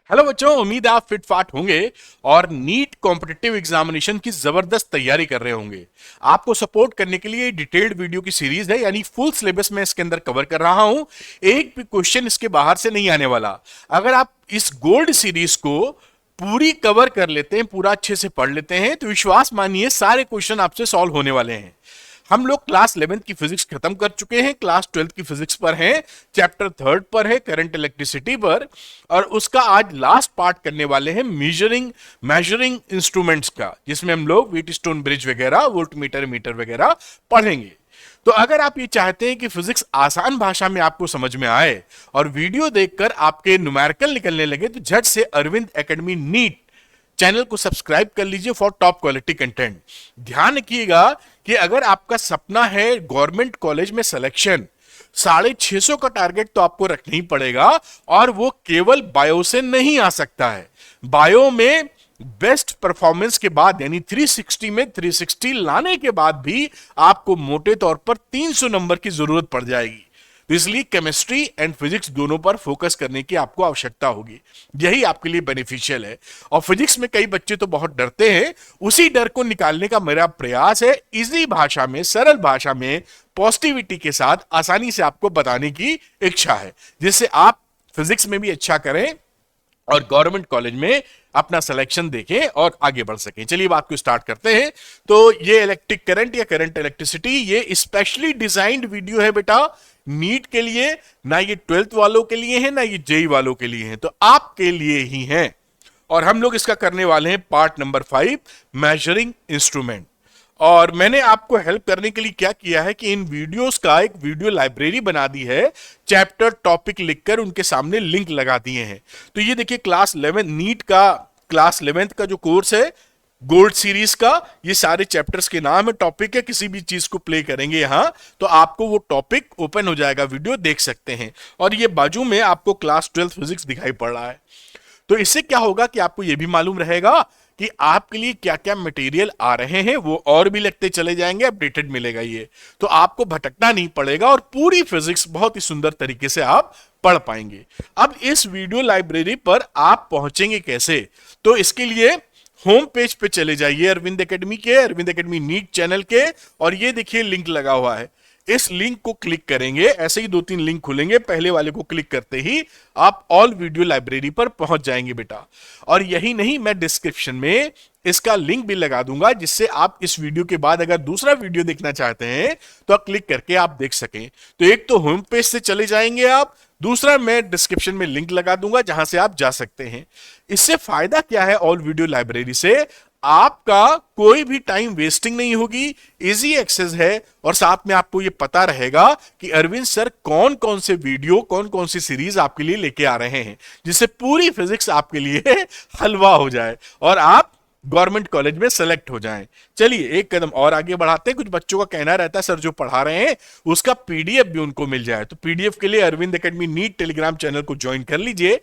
Hello बच्चों, उम्मीद है आप फिट फाट होंगे और नीट कॉम्पिटिटिव एग्जामिनेशन की जबरदस्त तैयारी कर रहे होंगे। आपको सपोर्ट करने के लिए डिटेल्ड वीडियो की सीरीज है, यानी फुल सिलेबस में इसके अंदर कवर कर रहा हूं। एक भी क्वेश्चन इसके बाहर से नहीं आने वाला। अगर आप इस गोल्ड सीरीज को पूरी कवर कर लेते हैं, पूरा अच्छे से पढ़ लेते हैं, तो विश्वास मानिए सारे क्वेश्चन आपसे सॉल्व होने वाले हैं। हम लोग क्लास 11th की फिजिक्स खत्म कर चुके हैं, क्लास 12th की फिजिक्स पर हैं, चैप्टर 3 पर है करंट इलेक्ट्रिसिटी पर, और उसका आज लास्ट पार्ट करने वाले हैं मेजरिंग इंस्ट्रूमेंट्स का, जिसमें हम लोग व्हीटस्टोन ब्रिज वगैरह, वोल्टमीटर, मीटर वगैरह पढ़ेंगे। तो अगर आप ये चाहते हैं कि फिजिक्स आसान भाषा में आपको समझ में आए और वीडियो देखकर आपके न्यूमेरिकल निकलने लगे, तो झट से अरविंद एकेडमी नीट चैनल को सब्सक्राइब कर लीजिए फॉर टॉप क्वालिटी कंटेंट। ध्यान रखिएगा कि अगर आपका सपना है गवर्नमेंट कॉलेज में सिलेक्शन, 650 का टारगेट तो आपको रखना ही पड़ेगा, और वो केवल बायो से नहीं आ सकता है। बायो में बेस्ट परफॉर्मेंस के बाद, यानी 360 में 360 लाने के बाद भी आपको मोटे तौर पर 300 नंबर की जरूरत पड़ जाएगी। तो इसलिए केमिस्ट्री एंड फिजिक्स दोनों पर फोकस करने की आपको आवश्यकता होगी। यही आपके लिए बेनिफिशियल है। और फिजिक्स में कई बच्चे तो बहुत डरते हैं, उसी डर को निकालने का मेरा प्रयास है, इजी भाषा में, सरल भाषा में, पॉजिटिविटी के साथ आसानी से आपको बताने की इच्छा है, जिससे आप फिजिक्स में भी अच्छा करें और गवर्नमेंट कॉलेज में अपना सिलेक्शन देखें और आगे बढ़ सकें। चलिए बात को स्टार्ट करते हैं। तो ये इलेक्ट्रिक करंट या करंट इलेक्ट्रिसिटी, ये स्पेशली डिजाइंड वीडियो है बेटा नीट के लिए। ना ये 12th वालों के लिए है, ना ये जेई वालों के लिए है, तो आपके लिए ही है। और हम लोग इसका करने वाले हैं पार्ट नंबर 5, मेजरिंग इंस्ट्रूमेंट। और मैंने आपको हेल्प करने के लिए क्या किया है कि इन वीडियोस का एक वीडियो लाइब्रेरी बना दी है, चैप्टर टॉपिक लिखकर उनके सामने लिंक लगा दिए हैं। तो ये देखिए क्लास 11 नीट का, क्लास 11th का जो कोर्स है गोल्ड सीरीज का, ये सारे चैप्टर्स के नाम है, टॉपिक है, किसी भी चीज को प्ले करेंगे यहां तो आपको वो टॉपिक ओपन हो जाएगा, वीडियो देख सकते हैं। और ये बाजू में आपको क्लास 12 फिजिक्स दिखाई पड़ रहा है। तो इससे क्या होगा कि आपको यह भी मालूम रहेगा कि आपके लिए क्या क्या मटेरियल आ रहे हैं, वो और भी लगते चले जाएंगे, अपडेटेड मिलेगा ये। तो आपको भटकना नहीं पड़ेगा और पूरी फिजिक्स बहुत ही सुंदर तरीके से आप पढ़ पाएंगे। अब इस वीडियो लाइब्रेरी पर आप पहुंचेंगे कैसे? तो इसके लिए होम पेज पे चले जाइए अरविंद एकेडमी के, अरविंद एकेडमी नीट चैनल के, और ये देखिए लिंक लगा हुआ है। इस लिंक को क्लिक करेंगे, ऐसे ही 2-3 लिंक खुलेंगे, पहले वाले को क्लिक करते ही आप ऑल वीडियो लाइब्रेरी पर पहुंच जाएंगे बेटा। और यही नहीं, मैं डिस्क्रिप्शन में इसका लिंक भी लगा दूंगा, जिससे आप इस वीडियो के बाद अगर दूसरा वीडियो देखना चाहते हैं तो आप क्लिक करके आप देख सकें। तो एक तो होम पेज से चले जाएंगे आप, दूसरा मैं डिस्क्रिप्शन में लिंक लगा दूंगा जहां से आप जा सकते हैं। इससे फायदा क्या है ऑल वीडियो लाइब्रेरी से? आपका कोई भी टाइम वेस्टिंग नहीं होगी, इजी एक्सेस है, और साथ में आपको यह पता रहेगा कि अरविंद सर कौन कौन से वीडियो, कौन कौन सी सीरीज आपके लिए लेके आ रहे हैं, जिससे पूरी फिजिक्स आपके लिए हलवा हो जाए और आप गवर्नमेंट कॉलेज में सेलेक्ट हो जाएं। चलिए एक कदम और आगे बढ़ाते हैं। कुछ बच्चों का कहना रहता है सर जो पढ़ा रहे हैं उसका पीडीएफ भी उनको मिल जाए, तो पीडीएफ के लिए Arvind academy NEET Telegram channel को ज्वाइन कर लीजिए,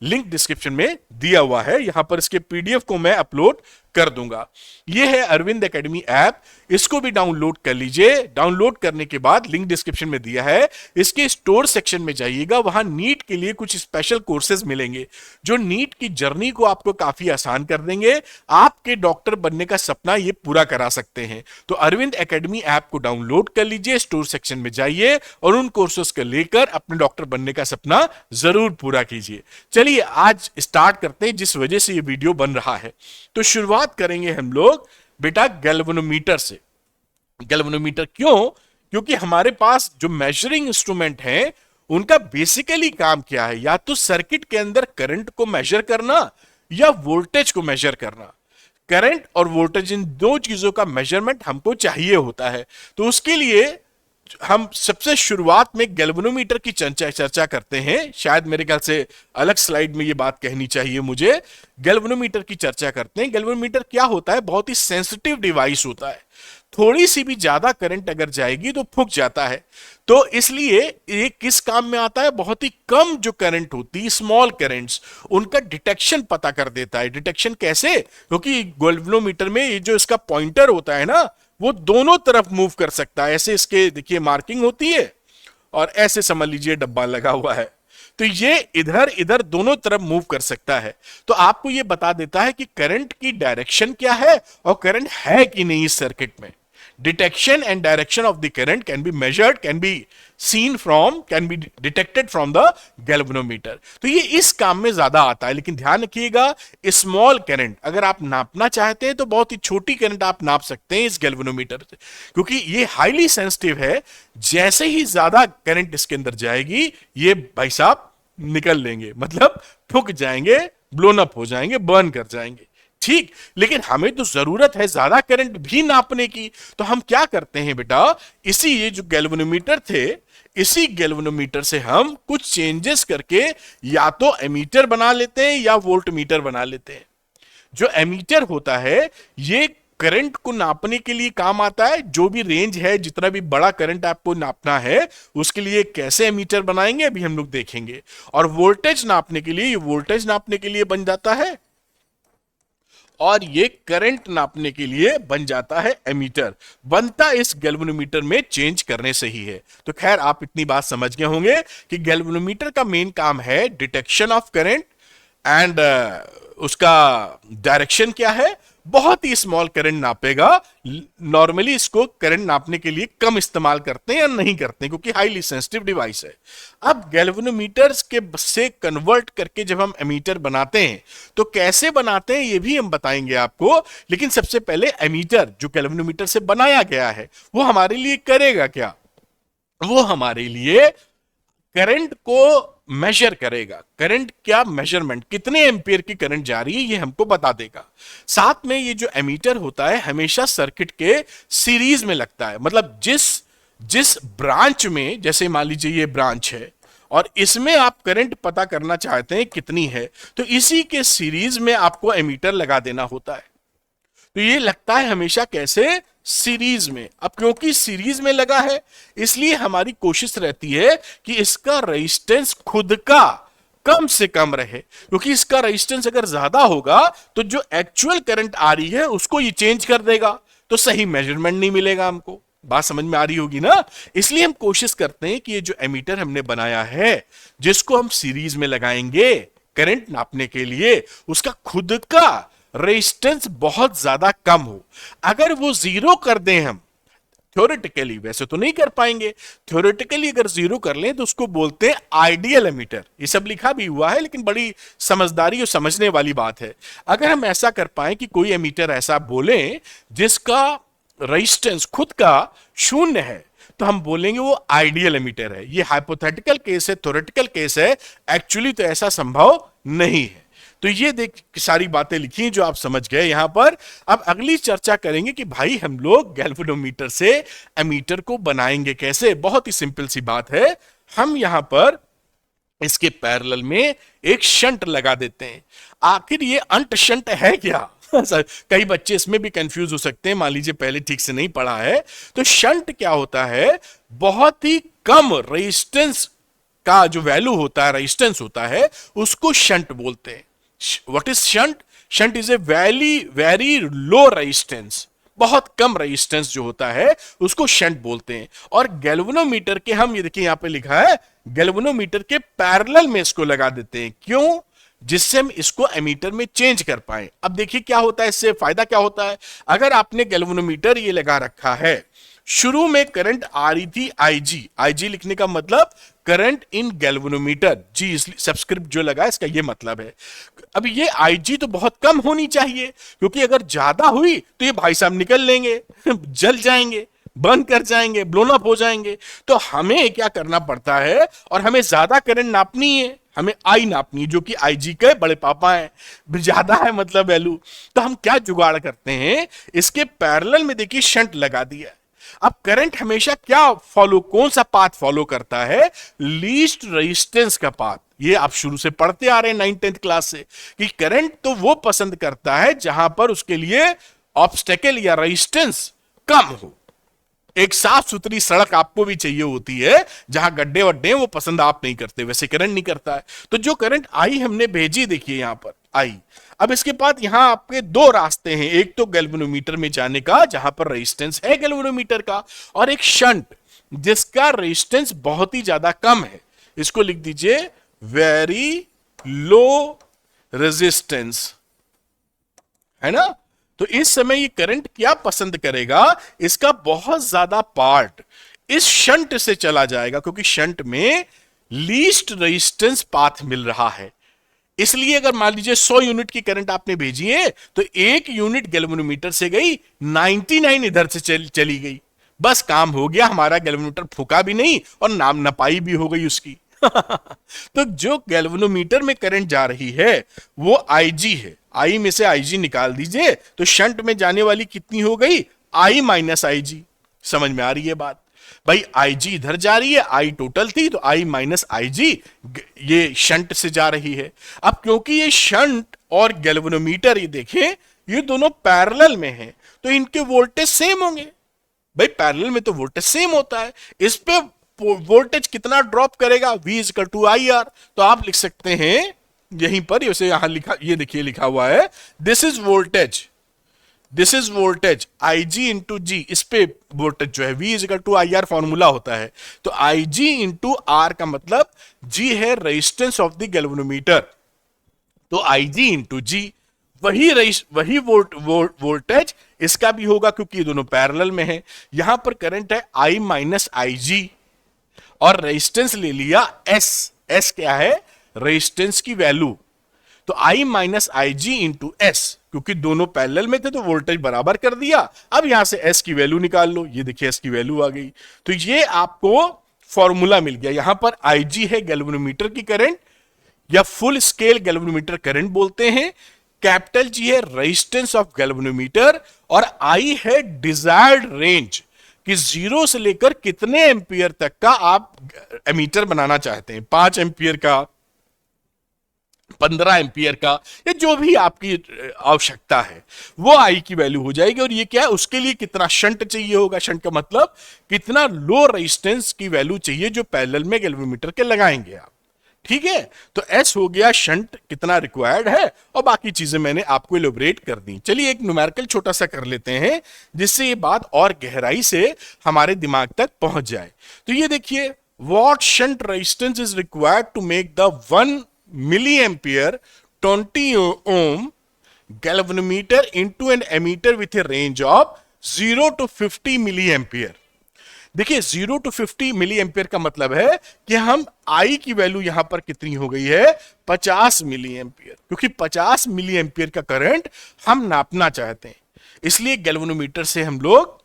लिंक डिस्क्रिप्शन में दिया हुआ है, यहां पर इसके पीडीएफ को मैं अपलोड कर दूंगा। यह है अरविंद एकेडमी ऐप, इसको भी डाउनलोड कर लीजिए। डाउनलोड करने के बाद लिंक डिस्क्रिप्शन में दिया है, इसके स्टोर सेक्शन में जाइएगा, वहां नीट के लिए कुछ स्पेशल कोर्सेज मिलेंगे जो नीट की जर्नी को आपको काफी आसान कर देंगे। आपके डॉक्टर बनने का सपना ये पूरा करा सकते हैं। तो अरविंद एकेडमी ऐप को डाउनलोड कर लीजिए, स्टोर सेक्शन में जाइए और उन कोर्सेज को लेकर अपने डॉक्टर बनने का सपना जरूर पूरा कीजिए। चलिए आज स्टार्ट करते हैं जिस वजह से ये वीडियो बन रहा है। तो शुरुआत करेंगे हम लोग बेटा गैल्वेनोमीटर से। गैल्वेनोमीटर क्यों? क्योंकि हमारे पास जो मेजरिंग इंस्ट्रूमेंट हैं उनका बेसिकली काम क्या है? या तो सर्किट के अंदर करंट को मेजर करना या वोल्टेज को मेजर करना। करंट और वोल्टेज, इन दो चीजों का मेजरमेंट हमको चाहिए होता है। तो उसके लिए हम सबसे शुरुआत में गैल्वेनोमीटर की चर्चा करते हैं। शायद मेरे ख्याल से अलग स्लाइड में ये बात कहनी चाहिए मुझे। गैल्वेनोमीटर की चर्चा करते हैं। गैल्वेनोमीटर क्या होता है? बहुत ही सेंसिटिव डिवाइस होता है, थोड़ी सी भी ज्यादा करंट अगर जाएगी तो फूक जाता है। तो इसलिए ये किस काम में आता है? बहुत ही कम जो करंट होती है, स्मॉल करंट्स, उनका डिटेक्शन पता कर देता है। डिटेक्शन कैसे? क्योंकि गैल्वेनोमीटर में ये जो इसका पॉइंटर होता है ना, वो दोनों तरफ मूव कर सकता है। ऐसे इसके देखिए मार्किंग होती है और ऐसे समझ लीजिए डब्बा लगा हुआ है। तो ये इधर इधर दोनों तरफ मूव कर सकता है। तो आपको ये बता देता है कि करंट की डायरेक्शन क्या है और करंट है कि नहीं इस सर्किट में। Detection and direction of the current can be measured, can be seen from, can be detected from the galvanometer। तो ये इस काम में ज्यादा आता है, लेकिन ध्यान रखिएगा स्मॉल करंट अगर आप नापना चाहते हैं तो बहुत ही छोटी करंट आप नाप सकते हैं इस गैल्वेनोमीटर से, क्योंकि ये हाईली सेंसिटिव है। जैसे ही ज्यादा करंट इसके अंदर जाएगी ये भाई साहब निकल लेंगे, मतलब फूक जाएंगे, ब्लोन अप हो जाएंगे, बर्न कर जाएंगे। ठीक, लेकिन हमें तो जरूरत है ज्यादा करंट भी नापने की। तो हम क्या करते हैं बेटा, इसी ये जो गैल्वेनोमीटर थे, इसी गैल्वेनोमीटर से हम कुछ चेंजेस करके या तो एमीटर बना लेते हैं या वोल्टमीटर बना लेते हैं। जो एमीटर होता है ये करंट को नापने के लिए काम आता है। जो भी रेंज है, जितना भी बड़ा करंट आपको नापना है उसके लिए कैसे एमीटर बनाएंगे अभी हम लोग देखेंगे। और वोल्टेज नापने के लिए, ये वोल्टेज नापने के लिए बन जाता है और ये करंट नापने के लिए बन जाता है एमीटर। बनता इस गैल्वेनोमीटर में चेंज करने से ही है। तो खैर आप इतनी बात समझ गए होंगे कि गैल्वेनोमीटर का मेन काम है डिटेक्शन ऑफ करंट एंड उसका डायरेक्शन क्या है, बहुत ही स्मॉल करंट नापेगा। नॉर्मली इसको करंट नापने के लिए कम इस्तेमाल करते हैं या नहीं करते हैं क्योंकि हाईली सेंसिटिव डिवाइस है। अब गैल्वेनोमीटर्स के से कन्वर्ट करके जब हम एमीटर बनाते हैं तो कैसे बनाते हैं ये भी हम बताएंगे आपको। लेकिन सबसे पहले एमीटर जो गैल्वेनोमीटर से बनाया गया है वो हमारे लिए करेगा क्या, वो हमारे लिए करंट को मेजर करेगा। करंट क्या मेजरमेंट, कितने एम्पियर की करंट जा रही है ये हमको बता देगा। साथ में ये जो एमीटर होता है हमेशा सर्किट के सीरीज में लगता है, मतलब जिस ब्रांच में, जैसे मान लीजिए ये ब्रांच है और इसमें आप करंट पता करना चाहते हैं कितनी है, तो इसी के सीरीज में आपको एमीटर लगा देना होता है। तो ये लगता है हमेशा कैसे, सीरीज में। अब क्योंकि सीरीज में लगा है इसलिए हमारी कोशिश रहती है कि इसका रेजिस्टेंस खुद का कम से कम रहे, क्योंकि इसका रेजिस्टेंस अगर ज्यादा होगा तो जो एक्चुअल करंट आ रही है उसको ये चेंज कर देगा, तो सही मेजरमेंट नहीं मिलेगा हमको। बात समझ में आ रही होगी ना। इसलिए हम कोशिश करते हैं कि ये जो एमीटर हमने बनाया है जिसको हम सीरीज में लगाएंगे करंट नापने के लिए, उसका खुद का रेजिस्टेंस बहुत ज्यादा कम हो। अगर वो जीरो कर दें हम थ्योरेटिकली, वैसे तो नहीं कर पाएंगे, थ्योरेटिकली अगर जीरो कर लें तो उसको बोलते हैं आइडियल एमीटर। ये सब लिखा भी हुआ है लेकिन बड़ी समझदारी और समझने वाली बात है। अगर हम ऐसा कर पाए कि कोई एमीटर ऐसा बोले जिसका रेजिस्टेंस खुद का शून्य है तो हम बोलेंगे वो आइडियल एमीटर है। ये हाइपोथेटिकल केस है, थ्योरेटिकल केस है, एक्चुअली तो ऐसा संभव नहीं है। तो ये देख सारी बातें लिखी जो आप समझ गए यहां पर। अब अगली चर्चा करेंगे कि भाई हम लोग गैल्वेनोमीटर से एमीटर को बनाएंगे कैसे। बहुत ही सिंपल सी बात है, हम यहां पर इसके पैरेलल में एक शंट लगा देते हैं। आखिर ये अंट शंट है क्या कई बच्चे इसमें भी कंफ्यूज हो सकते हैं, मान लीजिए पहले ठीक से नहीं पढ़ा है। तो शंट क्या होता है, बहुत ही कम रेजिस्टेंस का जो वैल्यू होता है, रेजिस्टेंस होता है, उसको शंट बोलते हैं। What is shunt? Shunt is a very low resistance, बहुत कम रेजिस्टेंस जो होता है उसको शंट बोलते हैं। और गैल्वेनोमीटर के, हम ये देखिए यहां पे लिखा है, गैल्वेनोमीटर के पैरेलल में इसको लगा देते हैं। क्यों? जिससे हम इसको एमीटर में चेंज कर पाए। अब देखिए क्या होता है, इससे फायदा क्या होता है। अगर आपने गैल्वेनोमीटर ये लगा रखा है, शुरू में करंट आ रही थी आईजी, आईजी लिखने का मतलब current in galvanometer, G subscript जो लगा इसका ये मतलब है। अब ये आईजी तो बहुत कम होनी चाहिए, क्योंकि अगर ज्यादा हुई तो ये भाई साहब निकल लेंगे जल जाएंगे, बंद कर जाएंगे, ब्लोन अप हो जाएंगे। तो हमें क्या करना पड़ता है, और हमें ज्यादा करंट नापनी है, हमें आई नापनी, जो कि आईजी के बड़े पापा हैं, ज्यादा है मतलब वैल्यू। तो हम क्या जुगाड़ करते हैं, इसके पैरेलल में देखिए शंट लगा दिया। अब करंट हमेशा क्या फॉलो, कौन सा पाथ फॉलो करता है, लीस्ट रेजिस्टेंस का पाथ। ये आप शुरू से पढ़ते आ रहे हैं 9th क्लास से, कि करंट तो वो पसंद करता है जहां पर उसके लिए ऑब्स्टेकल या रेजिस्टेंस कम हो। एक साफ सुथरी सड़क आपको भी चाहिए होती है, जहां गड्ढे वड्ढे वो पसंद आप नहीं करते, वैसे करंट नहीं करता है। तो जो करंट आई हमने भेजी, देखिए यहां पर आई। अब इसके बाद यहां आपके दो रास्ते हैं, एक तो गैल्वेनोमीटर में जाने का जहां पर रेजिस्टेंस है गैल्वेनोमीटर का, और एक शंट जिसका रेजिस्टेंस बहुत ही ज्यादा कम है। इसको लिख दीजिए वेरी लो रेजिस्टेंस, है ना। तो इस समय ये करंट क्या पसंद करेगा, इसका बहुत ज्यादा पार्ट इस शंट से चला जाएगा, क्योंकि शंट में लीस्ट रेजिस्टेंस पाथ मिल रहा है। इसलिए अगर मान लीजिए 100 यूनिट की करंट आपने भेजी है, तो 1 यूनिट गैल्वेनोमीटर से गई, 99 इधर से चली गई। बस काम हो गया, हमारा गैल्वेनोमीटर फूका भी नहीं और नाम नपाई भी हो गई उसकी। तो जो गैल्वेनोमीटर में करंट जा रही है वो आईजी है, आई में से आईजी निकाल दीजिए, तो शंट में जाने वाली कितनी हो गई, आई माइनस आईजी। समझ में आ रही है बात भाई, आईजी इधर जा रही है, आई टोटल थी, तो आई माइनस आईजी ये शंट से जा रही है। अब क्योंकि ये शंट और गैल्वेनोमीटर ये देखें ये दोनों पैरेलल में हैं, तो इनके वोल्टेज सेम होंगे। भाई पैरेलल में तो वोल्टेज सेम होता है, इस पे वोल्टेज कितना ड्रॉप करेगा, V equal to I R. तो आप लिख सकते हैं यहीं पर, जैसे यहां लिखा, ये देखिए लिखा हुआ है, this is voltage, this is voltage IG into G. इस पे वोल्टेज जो है V equal to I R formula होता है। तो IG इंटू आर का मतलब G है रेजिस्टेंस ऑफ द गैल्वेनोमीटर, तो IG इंटू जी वही वोल्टेज इसका भी होगा, क्योंकि ये दोनों पैरेलल में है। यहां पर करंट है I माइनस IG और रेजिस्टेंस ले लिया S। S क्या है, रेजिस्टेंस की वैल्यू। तो I minus I G into S, क्योंकि दोनों पैरेलल में थे तो वोल्टेज बराबर कर दिया। अब यहां से S की वैल्यू निकाल लो, ये देखिए S की वैल्यू आ गई। तो ये आपको फॉर्मूला मिल गया। यहां पर IG है गैल्वेनोमीटर की करंट, या फुल स्केल गैल्वेनोमीटर करंट बोलते हैं। कैपिटल G है रेजिस्टेंस ऑफ गैल्वेनोमीटर, और I है डिजायर्ड रेंज कि 0 से लेकर कितने एंपियर तक का आप एमीटर बनाना चाहते हैं, 5 एंपियर का, 15 एंपियर का, या जो भी आपकी आवश्यकता है वो आई की वैल्यू हो जाएगी। और ये क्या है, उसके लिए कितना शंट चाहिए होगा, शंट का मतलब कितना लो रेजिस्टेंस की वैल्यू चाहिए जो पैरेलल में गैल्वेनोमीटर के लगाएंगे आप। ठीक है, तो एस हो गया शंट कितना रिक्वायर्ड है, और बाकी चीजें मैंने आपको इलेबोरेट कर दी। चलिए एक न्यूमेरिकल छोटा सा कर लेते हैं, जिससे ये बात और गहराई से हमारे दिमाग तक पहुंच जाए। तो ये देखिए, what shunt resistance is required to make the 1 milli ampere 20 ohm galvanometer into an emitter with a range of 0 to 50 milli ampere. देखिए 0 to 50 मिली एम्पियर का मतलब है कि हम I की वैल्यू यहां पर कितनी हो गई है, 50 मिली एम्पियर, क्योंकि 50 मिली एम्पियर का करंट हम नापना चाहते हैं। इसलिए गैल्वेनोमीटर से हम लोग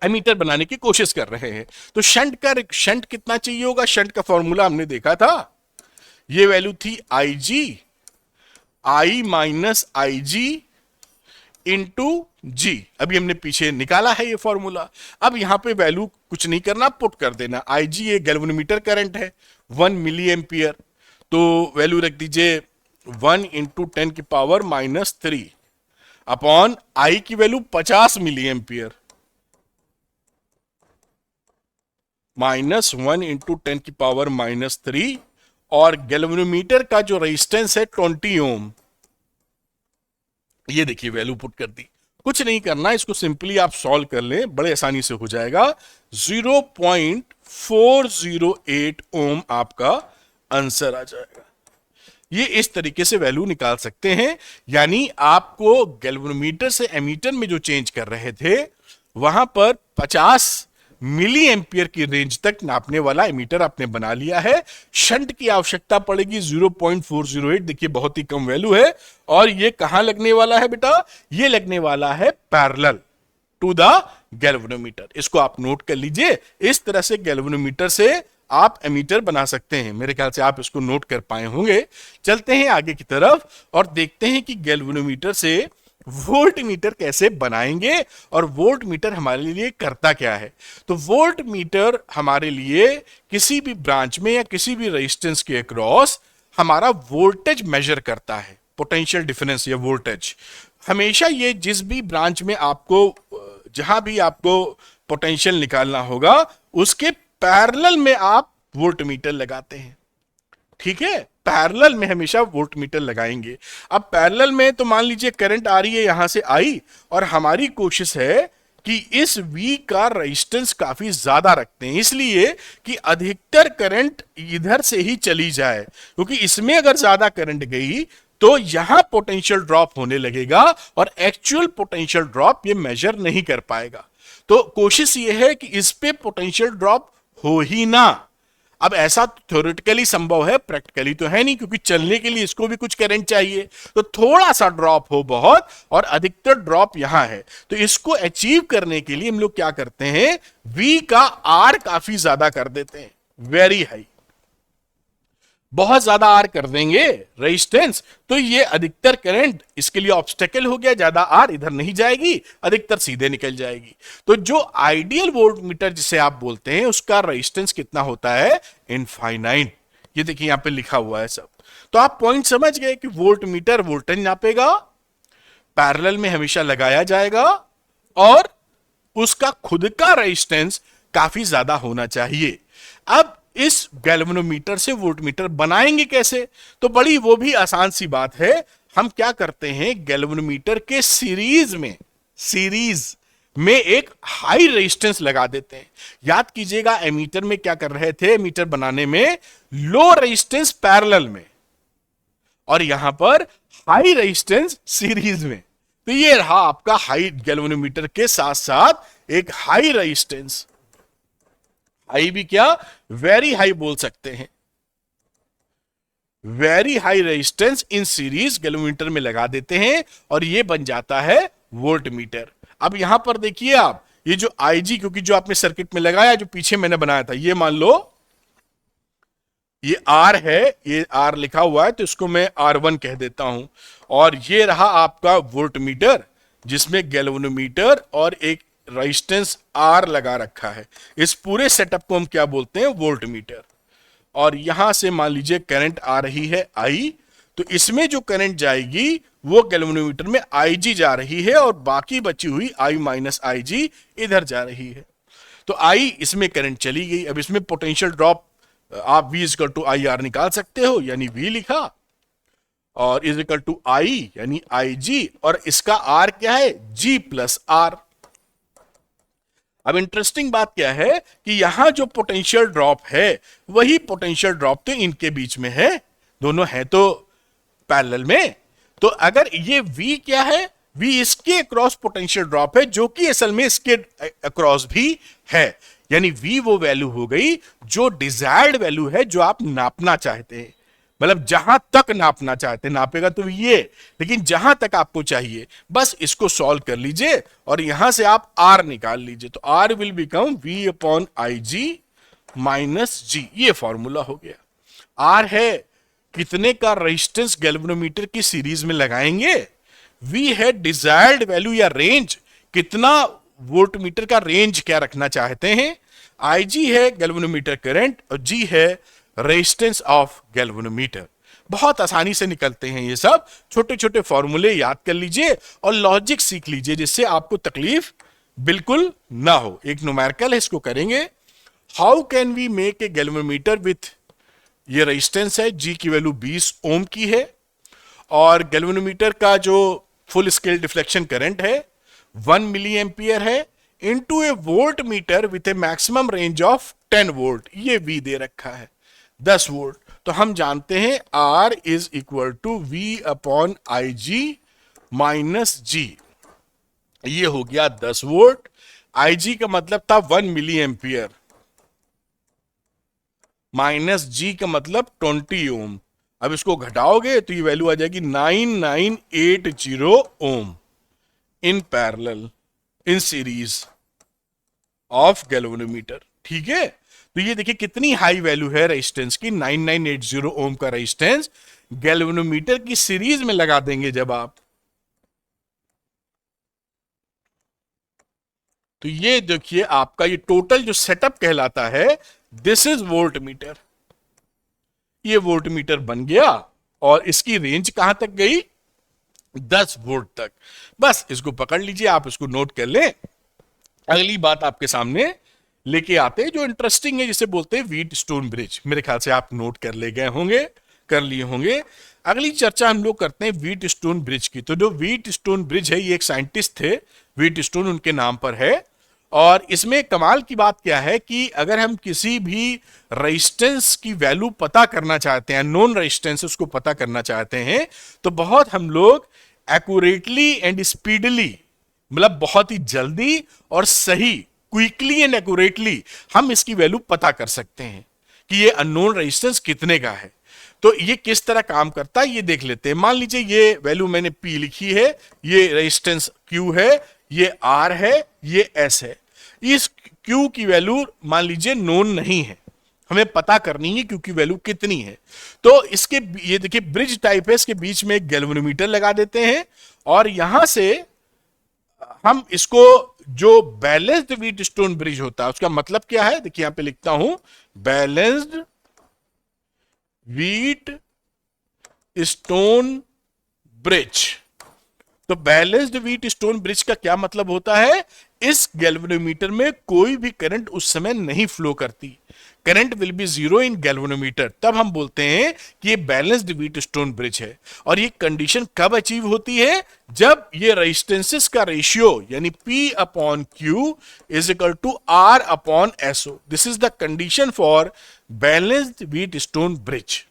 एमीटर बनाने की कोशिश कर रहे हैं। तो शंट कितना चाहिए होगा, शंट का फॉर्मूला हमने देखा था, ये वैल्यू थी IG, I minus I G into G. अभी हमने पीछे निकाला है ये फॉर्मूला। अब यहां पे वैल्यू कुछ नहीं करना, पुट कर देना। IG ये गैल्वेनोमीटर करंट है 1 मिली एम्पियर, तो वैल्यू रख दीजिए 1 इंटू 10 की पावर माइनस 3 अपॉन I की value 50 milli ampere, minus 1 into 10 की पावर माइनस 3, और गैल्वेनोमीटर का जो रेजिस्टेंस है 20 ओम। ये देखिए वैल्यू पुट कर दी, कुछ नहीं करना, इसको सिंपली आप सॉल्व कर लें, बड़े आसानी से हो जाएगा। 0.408 ओम आपका आंसर आ जाएगा। ये इस तरीके से वैल्यू निकाल सकते हैं। यानी आपको गैल्वेनोमीटर से एमीटर में जो चेंज कर रहे थे, वहां पर 50 मिली एम्पियर की रेंज तक नापने वाला एमीटर आपने बना लिया है। शंट की आवश्यकता पड़ेगी 0.408, देखिए बहुत ही कम वैल्यू है। और ये कहां लगने वाला है बेटा, ये लगने वाला है पैरेलल टू द गैल्वेनोमीटर। इसको आप नोट कर लीजिए। इस तरह से गैल्वेनोमीटर से आप एमीटर बना सकते हैं। मेरे ख्याल से आप इसको नोट कर पाए होंगे। चलते हैं आगे की तरफ और देखते हैं कि गैल्वेनोमीटर से वोल्ट मीटर कैसे बनाएंगे और वोल्ट मीटर हमारे लिए करता क्या है। तो वोल्ट मीटर हमारे लिए किसी भी ब्रांच में या किसी भी रेजिस्टेंस के अक्रॉस हमारा वोल्टेज मेजर करता है, पोटेंशियल डिफरेंस या वोल्टेज। हमेशा ये जिस भी ब्रांच में आपको, जहां भी आपको पोटेंशियल निकालना होगा, उसके पैरेलल में आप वोल्ट मीटर लगाते हैं। ठीक है, पैरेलल में हमेशा वोल्ट मीटर लगाएंगे। अब पैरेलल में तो मान लीजिए करंट आ रही है यहां से आई, और हमारी कोशिश है कि इस V का रेजिस्टेंस काफी ज्यादा रखते हैं, इसलिए कि अधिकतर करंट इधर से ही चली जाए, क्योंकि इसमें अगर ज्यादा करंट गई तो यहां पोटेंशियल ड्रॉप होने लगेगा और एक्चुअल पोटेंशियल ड्रॉप ये मेजर नहीं कर पाएगा। तो कोशिश ये है कि इस पे पोटेंशियल ड्रॉप हो ही ना। अब ऐसा थ्योरेटिकली संभव है, प्रैक्टिकली तो है नहीं, क्योंकि चलने के लिए इसको भी कुछ करंट चाहिए। तो थोड़ा सा ड्रॉप हो बहुत और अधिकतर ड्रॉप यहां है। तो इसको अचीव करने के लिए हम लोग क्या करते हैं, V का R काफी ज्यादा कर देते हैं, वेरी हाई, बहुत ज्यादा आर कर देंगे रेजिस्टेंस, तो ये अधिकतर करंट इसके लिए ऑब्स्टेकल हो गया, ज्यादा आर इधर नहीं जाएगी, अधिकतर सीधे निकल जाएगी। तो जो आइडियल वोल्टमीटर जिसे आप बोलते हैं उसका रेजिस्टेंस कितना होता है, इनफाइनाइट। ये देखिए यहां पे लिखा हुआ है सब। तो आप पॉइंट समझ गए कि वोल्टमीटर वोल्टेज नापेगा, पैरेलल में हमेशा लगाया जाएगा और उसका खुद का रेजिस्टेंस काफी ज्यादा होना चाहिए। अब इस गैल्वेनोमीटर से वोल्टमीटर बनाएंगे कैसे, तो बड़ी वो भी आसान सी बात है। हम क्या करते हैं, गैल्वेनोमीटर के सीरीज में एक हाई रेजिस्टेंस लगा देते हैं। याद कीजिएगा एमीटर में क्या कर रहे थे, एमीटर बनाने में लो रेजिस्टेंस पैरेलल में और यहां पर हाई रेजिस्टेंस सीरीज में। तो ये रहा आपका हाई गैल्वेनोमीटर के साथ साथ एक हाई रेजिस्टेंस, हाई भी क्या, वेरी हाई बोल सकते हैं, very high resistance in series galvanometer में लगा देते हैं और ये बन जाता है वोल्टमीटर। अब यहां पर देखिए आप, ये जो IG, क्योंकि जो आपने सर्किट में लगाया, जो पीछे मैंने बनाया था, ये मान लो ये R है, ये R लिखा हुआ है, तो इसको मैं R1 कह देता हूं। और ये रहा आपका वोल्टमीटर जिसमें गैल्वेनोमीटर और एक रेजिस्टेंस R लगा रखा है। इस पूरे सेटअप को हम क्या बोलते हैं, वोल्टमीटर। और यहां से मान लीजिए करंट आ रही है I, तो इसमें जो करंट जाएगी वो गैल्वेनोमीटर में IG जा रही है और बाकी बची हुई I माइनस IG इधर जा रही है। तो I इसमें करंट चली गई। अब इसमें पोटेंशियल ड्रॉप आप V इक्वल टू IR निकाल सकते हो, यानी V लिखा और इज इक्वल टू I यानी IG, और इसका R क्या है, G प्लस R। अब इंटरेस्टिंग बात क्या है कि यहां जो पोटेंशियल ड्रॉप है वही पोटेंशियल ड्रॉप तो इनके बीच में है, दोनों है तो पैरेलल में। तो अगर ये V क्या है, V इसके अक्रॉस पोटेंशियल ड्रॉप है, जो कि असल में इसके अक्रॉस भी है, यानी V वो वैल्यू हो गई जो डिजायर्ड वैल्यू है, जो आप नापना चाहते हैं। मतलब जहां तक नापना चाहते हैं, नापेगा तो ये, लेकिन जहां तक आपको चाहिए बस इसको सॉल्व कर लीजिए और यहां से आप R निकाल लीजिए। तो R will become V upon IG minus G, ये फॉर्मूला हो गया। R है कितने का रेजिस्टेंस गैल्वेनोमीटर की सीरीज में लगाएंगे, V है डिजायर्ड वैल्यू या रेंज, कितना वोल्टमीटर का रेंज क्या रखना चाहते हैं, IG है गैल्वेनोमीटर करंट और G है रेजिस्टेंस ऑफ गैल्वेनोमीटर। बहुत आसानी से निकलते हैं ये सब, छोटे छोटे फॉर्मूले याद कर लीजिए और लॉजिक सीख लीजिए जिससे आपको तकलीफ बिल्कुल ना हो। एक न्यूमेरिकल है, इसको करेंगे। How can we make a galvanometer with, ये रेजिस्टेंस है, G की वैल्यू 20 ओम की है और गैल्वेनोमीटर का जो फुल स्केल डिफ्लेक्शन करंट है 1 मिली एम्पियर है, into a volt metre with a maximum range of 10 volt, ये V दे रखा है 10 वोल्ट। तो हम जानते हैं R is equal to V upon IG minus G, ये हो गया 10 वोल्ट। IG का मतलब था 1 मिली एम्पियर माइनस G का मतलब 20 ओम। अब इसको घटाओगे तो ये वैल्यू आ जाएगी 9980 ohm in parallel in series of galvanometer. ठीक है, तो ये देखिए कितनी हाई वैल्यू है रेजिस्टेंस की, 9980 ओम का रेजिस्टेंस गैल्वेनोमीटर की सीरीज में लगा देंगे जब आप, तो ये देखिए आपका ये टोटल जो सेटअप कहलाता है, दिस इज वोल्टमीटर। ये वोल्टमीटर बन गया और इसकी रेंज कहां तक गई, 10 वोल्ट तक। बस इसको पकड़ लीजिए, आप इसको नोट कर लें। अगली बात आपके सामने लेके आते हैं जो इंटरेस्टिंग है, जिसे बोलते हैं व्हीट स्टोन ब्रिज। मेरे ख्याल से आप नोट कर ले गए होंगे, कर लिए होंगे। अगली चर्चा हम लोग करते हैं व्हीट स्टोन ब्रिज की। तो जो व्हीट स्टोन ब्रिज है, ये एक साइंटिस्ट थे, व्हीट स्टोन उनके नाम पर है। और इसमें कमाल की बात क्या है कि अगर हम किसी भी रेजिस्टेंस की वैल्यू पता करना चाहते हैं, नॉन रेजिस्टेंस उसको पता करना चाहते हैं, तो बहुत हम लोग एक्यूरेटली एंड स्पीडली, मतलब बहुत ही जल्दी और सही, क्विकली एंड एक्यूरेटली हम इसकी वैल्यू पता कर सकते हैं कि ये अननोन रेजिस्टेंस कितने का है। तो ये किस तरह काम करता है ये देख लेते हैं। मान लीजिए ये वैल्यू मैंने P लिखी है, ये रेजिस्टेंस Q है, ये R है, ये S है। इस Q की वैल्यू मान लीजिए नोन नहीं है, हमें पता करनी है Q की वैल्यू कितनी है। तो इसके ये देखिए ब्रिज टाइप है, इसके बीच में एक गैल्वेनोमीटर लगा देते हैं और यहां से हम इसको, जो बैलेंस्ड व्हीट स्टोन ब्रिज होता है उसका मतलब क्या है, देखिए यहां पे लिखता हूं बैलेंस्ड व्हीट स्टोन ब्रिज। तो बैलेंस्ड व्हीट स्टोन ब्रिज का क्या मतलब होता है, इस गैल्वेनोमीटर में कोई भी करंट उस समय नहीं फ्लो करती, current will be zero in galvanometer. तब हम बोलते हैं कि ये बैलेंस्ड व्हीट स्टोन ब्रिज है। और ये कंडीशन कब अचीव होती है, जब ये रेजिस्टेंसेस का रेशियो यानी P upon Q is equal to R upon SO। This is the condition for balanced Wheatstone bridge.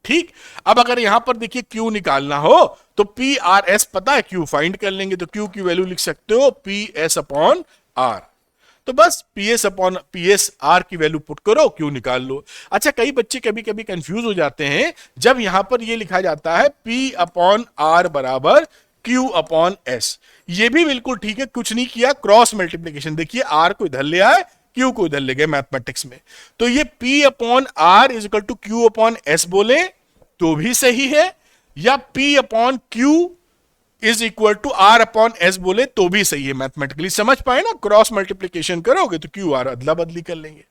ठीक, अब अगर यहां पर देखिए Q निकालना हो तो PRS पता है, Q फाइंड कर लेंगे, तो Q की वैल्यू लिख सकते हो PS अपॉन R। तो बस PS R की वैल्यू पुट करो, Q निकाल लो। अच्छा, कई बच्चे कभी कभी कंफ्यूज हो जाते हैं जब यहां पर ये लिखा जाता है P अपॉन R बराबर Q अपॉन S। ये भी बिल्कुल ठीक है, कुछ नहीं किया, क्रॉस मल्टीप्लीकेशन। देखिए R को इधर ले आए, Q को इधर ले गए मैथमेटिक्स में। तो ये P upon R is equal to Q upon S बोले तो भी सही है, या P upon Q is equal to R upon S बोले तो भी सही है। मैथमेटिकली समझ पाए ना, क्रॉस मल्टीप्लीकेशन करोगे तो Q R अदला बदली कर लेंगे।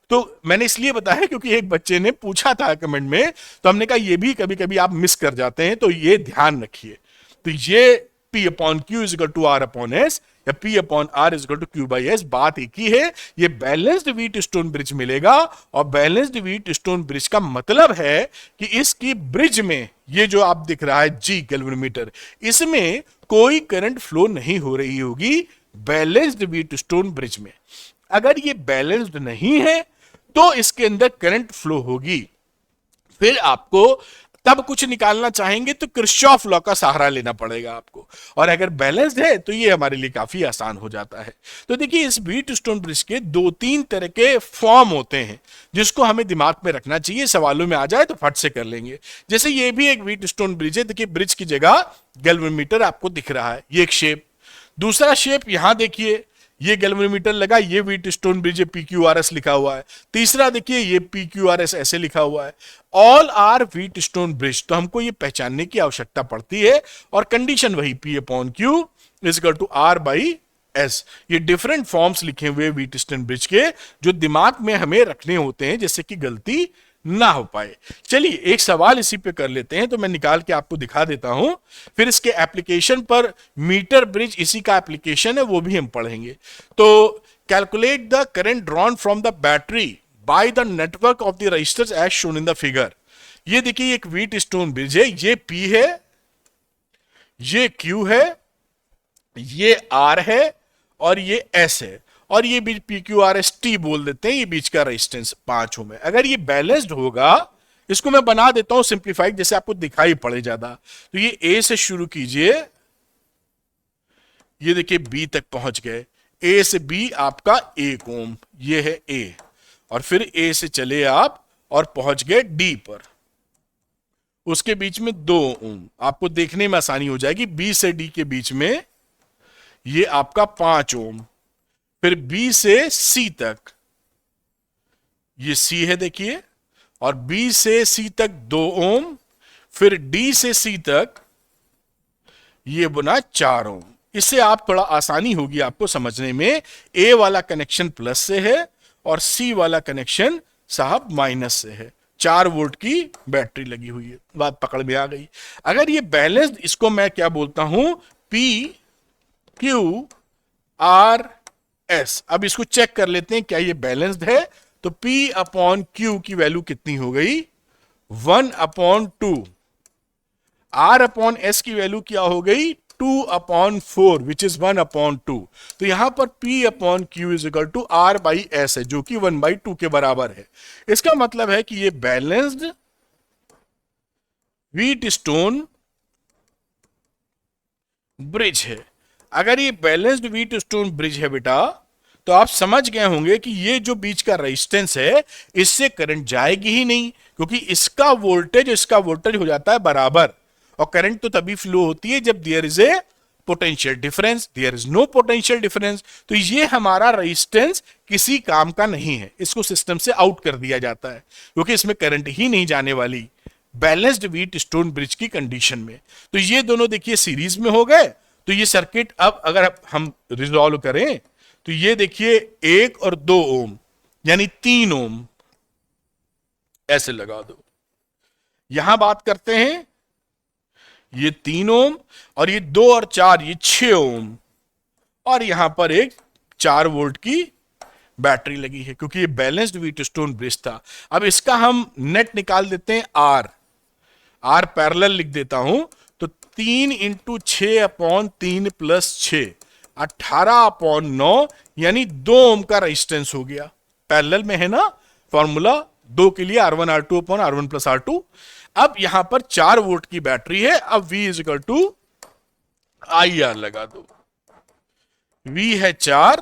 तो मैंने इसलिए बताया क्योंकि एक बच्चे ने पूछा था कमेंट में, तो हमने कहा ये भी कभी कभी आप मिस कर जाते हैं, तो ये ध्यान रखिए। तो ये P upon Q is equal to R upon S या P upon R is equal to Q by S, बात एक ही है। ये बैलेंस्ड व्हीट स्टोन ब्रिज मिलेगा, और बैलेंस्ड व्हीट स्टोन ब्रिज का मतलब है कि इसकी ब्रिज में ये जो आप दिख रहा है G गैल्वेनोमीटर, इसमें कोई करंट फ्लो नहीं हो रही होगी बैलेंस्ड व्हीट स्टोन ब्रिज में। अगर ये बैलेंस्ड नहीं है तो इसके अंदर करंट फ्लो होगी। फिर आपको तब कुछ निकालना चाहेंगे तो किरचॉफ लॉ का सहारा लेना पड़ेगा आपको, और अगर बैलेंस्ड है तो ये हमारे लिए काफी आसान हो जाता है। तो देखिए इस व्हीट स्टोन ब्रिज के 2-3 तरह के फॉर्म होते हैं जिसको हमें दिमाग में रखना चाहिए, सवालों में आ जाए तो फट से कर लेंगे। जैसे ये भी एक व्हीट स्टोन ब्रिज है, देखिए ब्रिज की जगह गैल्वेनोमीटर आपको दिख रहा है, ये एक शेप। दूसरा शेप यहां देखिए, ये गैल्वेनोमीटर लगा, ये व्हीट स्टोन ब्रिज PQRS लिखा हुआ है। तीसरा देखिए ये PQRS ऐसे लिखा हुआ है। All are Wheatstone bridge. तो हमको ये पहचानने की आवश्यकता पड़ती है, और कंडीशन वही P upon Q is equal to R by S। ये डिफरेंट फॉर्म्स लिखे हुए व्हीट स्टोन ब्रिज के, जो दिमाग में हमें रखने होते हैं जिससे कि गलती ना हो पाए। चलिए एक सवाल इसी पे कर लेते हैं, तो मैं निकाल के आपको दिखा देता हूं, फिर इसके एप्लीकेशन पर मीटर ब्रिज इसी का एप्लीकेशन है, वो भी हम पढ़ेंगे। तो calculate the current drawn from the battery by the network of the resistors as shown in the figure. ये देखिए एक व्हीट स्टोन ब्रिज है, ये P है, ये Q है, ये R है, और ये S है, और ये बीच PQRST बोल देते हैं, ये बीच का रेजिस्टेंस 5 ओम है। अगर ये बैलेंस्ड होगा, इसको मैं बना देता हूं सिंप्लीफाइड जैसे आपको दिखाई पड़े ज्यादा। तो ये A से शुरू कीजिए, ये देखिए B तक पहुंच गए, A से B आपका 1 ओम, ये है A, और फिर A से चले आप और पहुंच गए D पर, उसके बीच में 2 ओम, आपको देखने में आसानी हो जाएगी। B से D के बीच में ये आपका 5 ओम, फिर B से C तक, ये C है देखिए, और B से C तक 2 ओम, फिर D से C तक ये बना 4 ओम। इससे आप थोड़ा आसानी होगी आपको समझने में। A वाला कनेक्शन प्लस से है और C वाला कनेक्शन साहब माइनस से है। 4 वोल्ट की बैटरी लगी हुई है, बात पकड़ में आ गई। अगर ये बैलेंस्ड, इसको मैं क्या बोलता हूं, P Q R S। अब इसको चेक कर लेते हैं क्या ये बैलेंस्ड है। तो P अपॉन Q की वैल्यू कितनी हो गई, 1/2, R अपॉन एस की वैल्यू क्या हो गई 2/4 विच इज 1/2। तो यहां पर P upon Q is equal to R by S है जो कि 1/2 के बराबर है। इसका मतलब है कि ये बैलेंस्ड व्हीट स्टोन ब्रिज है। अगर ये बैलेंस्ड व्हीट स्टोन ब्रिज है बेटा, तो आप समझ गए होंगे कि ये जो बीच का रेजिस्टेंस है इससे करंट जाएगी ही नहीं, क्योंकि इसका वोल्टेज हो जाता है बराबर। और करंट तो तभी फ्लो होती है जब there is a potential difference, there is no potential difference. तो ये हमारा रेजिस्टेंस किसी काम का नहीं है, इसको सिस्टम से आउट कर दिया जाता है क्योंकि इसमें करंट ही नहीं जाने वाली बैलेंस्ड व्हीट स्टोन ब्रिज की कंडीशन में। तो ये दोनों देखिए सीरीज में हो गए। तो ये सर्किट अब अगर हम रिजॉल्व करें तो ये देखिए 1 और 2 ओम यानी 3 ओम ऐसे लगा दो। यहां बात करते हैं ये 3 ओम और ये 2 और 4 ये 6 ओम, और यहां पर एक 4 वोल्ट की बैटरी लगी है क्योंकि ये बैलेंस्ड व्हीट स्टोन ब्रिज था। अब इसका हम नेट निकाल देते हैं आर पैरेलल लिख देता हूं। तो 3 इंटू 6/3 प्लस 6 18/9 यानी 2 ओम का रेजिस्टेंस हो गया। पैरेलल में है ना फॉर्मूला 2 के लिए R1 R2 upon R1 plus R2। अब यहां पर 4 वोल्ट की बैटरी है। अब V is equal to IR लगा दो। V है 4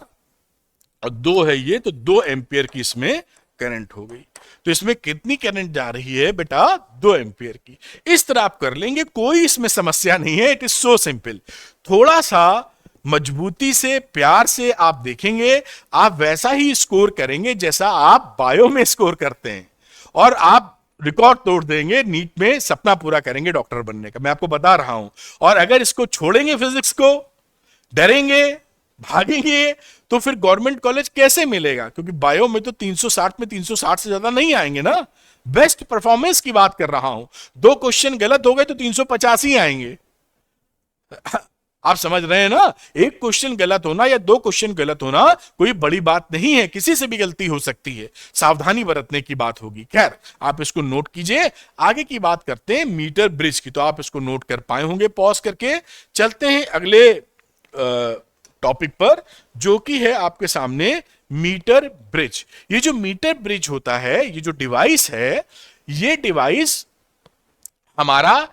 और 2 है ये, तो 2 एंपियर की इसमें करंट हो गई। तो इसमें कितनी करंट जा रही है बेटा 2 एंपियर की। इस तरह आप कर लेंगे, कोई इसमें समस्या नहीं है। It is so simple. थोड़ा सा मजबूती से प्यार से आप देखेंगे, आप वैसा ही स्कोर करेंगे जैसा आप बायो में स्कोर करते हैं, और आप रिकॉर्ड तोड़ देंगे। नीट में सपना पूरा करेंगे डॉक्टर बनने का, मैं आपको बता रहा हूं। और अगर इसको छोड़ेंगे, फिजिक्स को डरेंगे, भागेंगे, तो फिर गवर्नमेंट कॉलेज कैसे मिलेगा? क्योंकि बायो में तो 360 में 360 से ज्यादा नहीं आएंगे ना। बेस्ट परफॉर्मेंस की बात कर रहा हूं। 2 क्वेश्चन गलत हो गए तो 350 ही आएंगे। आप समझ रहे हैं ना? एक क्वेश्चन गलत होना या 2 क्वेश्चन गलत होना कोई बड़ी बात नहीं है, किसी से भी गलती हो सकती है, सावधानी बरतने की बात होगी। खैर, आप इसको नोट कीजिए। आगे की बात करते हैं मीटर ब्रिज की, तो आप इसको नोट कर पाए होंगे पॉज करके। चलते हैं अगले टॉपिक पर, जो कि है आपके सामने मीटर ब्रिज। ये जो मीटर ब्रिज होता है, ये जो डिवाइस है, ये डिवाइस हमारा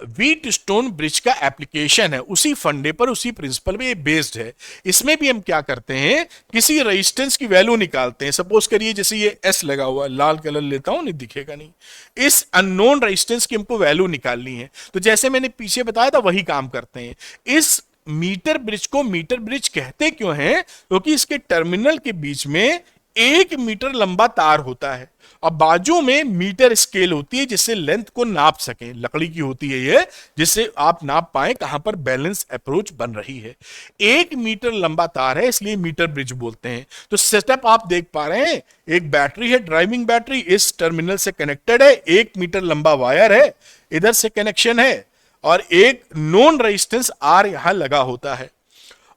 व्हीट स्टोन ब्रिज का एप्लीकेशन है। उसी फंडे पर, उसी प्रिंसिपल पे ये बेस्ड है। इसमें भी हम क्या करते हैं, किसी रेजिस्टेंस की वैल्यू निकालते हैं। सपोज करिए जैसे ये एस लगा हुआ, लाल कलर लेता हूं, नहीं दिखेगा नहीं। इस अननोन रेजिस्टेंस की हमको वैल्यू निकालनी है। तो जैसे मैंने पीछे बताया था वही काम करते हैं। इस मीटर ब्रिज को मीटर ब्रिज कहते क्यों हैं? क्योंकि इसके टर्मिनल के बीच में 1 मीटर लंबा तार होता है और बाजू में मीटर स्केल होती है जिससे लेंथ को नाप सकें। लकड़ी की होती है ये, जिससे आप नाप पाए कहां पर बैलेंस अप्रोच बन रही है। 1 मीटर लंबा तार है, इसलिए मीटर ब्रिज बोलते हैं। तो सेटअप आप देख पा रहे हैं, एक बैटरी है, ड्राइविंग बैटरी, इस टर्मिनल से कनेक्टेड है। 1 मीटर लंबा वायर है, इधर से कनेक्शन है, और एक नोन रेजिस्टेंस आर यहां लगा होता है,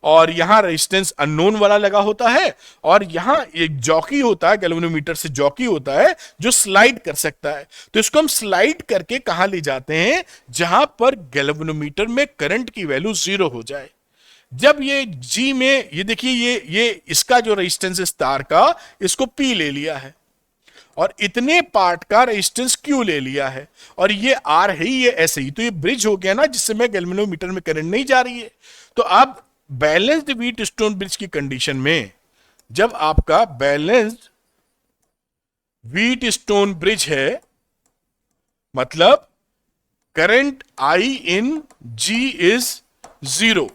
और यहां रेजिस्टेंस अननोन वाला लगा होता है, और यहां एक जॉकी होता है, गैल्वेनोमीटर से जॉकी होता है जो स्लाइड कर सकता है। तो इसको हम स्लाइड करके कहां ले जाते हैं, जहां पर गैल्वेनोमीटर में करंट की वैल्यू 0 हो जाए। जब ये जी में, ये देखिए, ये इसका जो रेजिस्टेंस इस तार का, इसको पी ले लिया है, और इतने पार्ट का रेजिस्टेंस क्यू ले लिया है, और ये आर है, ये ऐसे ही। तो ये ब्रिज हो गया ना, जिससे में गैल्वेनोमीटर में करंट नहीं जा रही है। तो अब बैलेंस्ड व्हीट स्टोन ब्रिज की कंडीशन में, जब आपका बैलेंस्ड व्हीट स्टोन ब्रिज है, मतलब current I in ji is 0,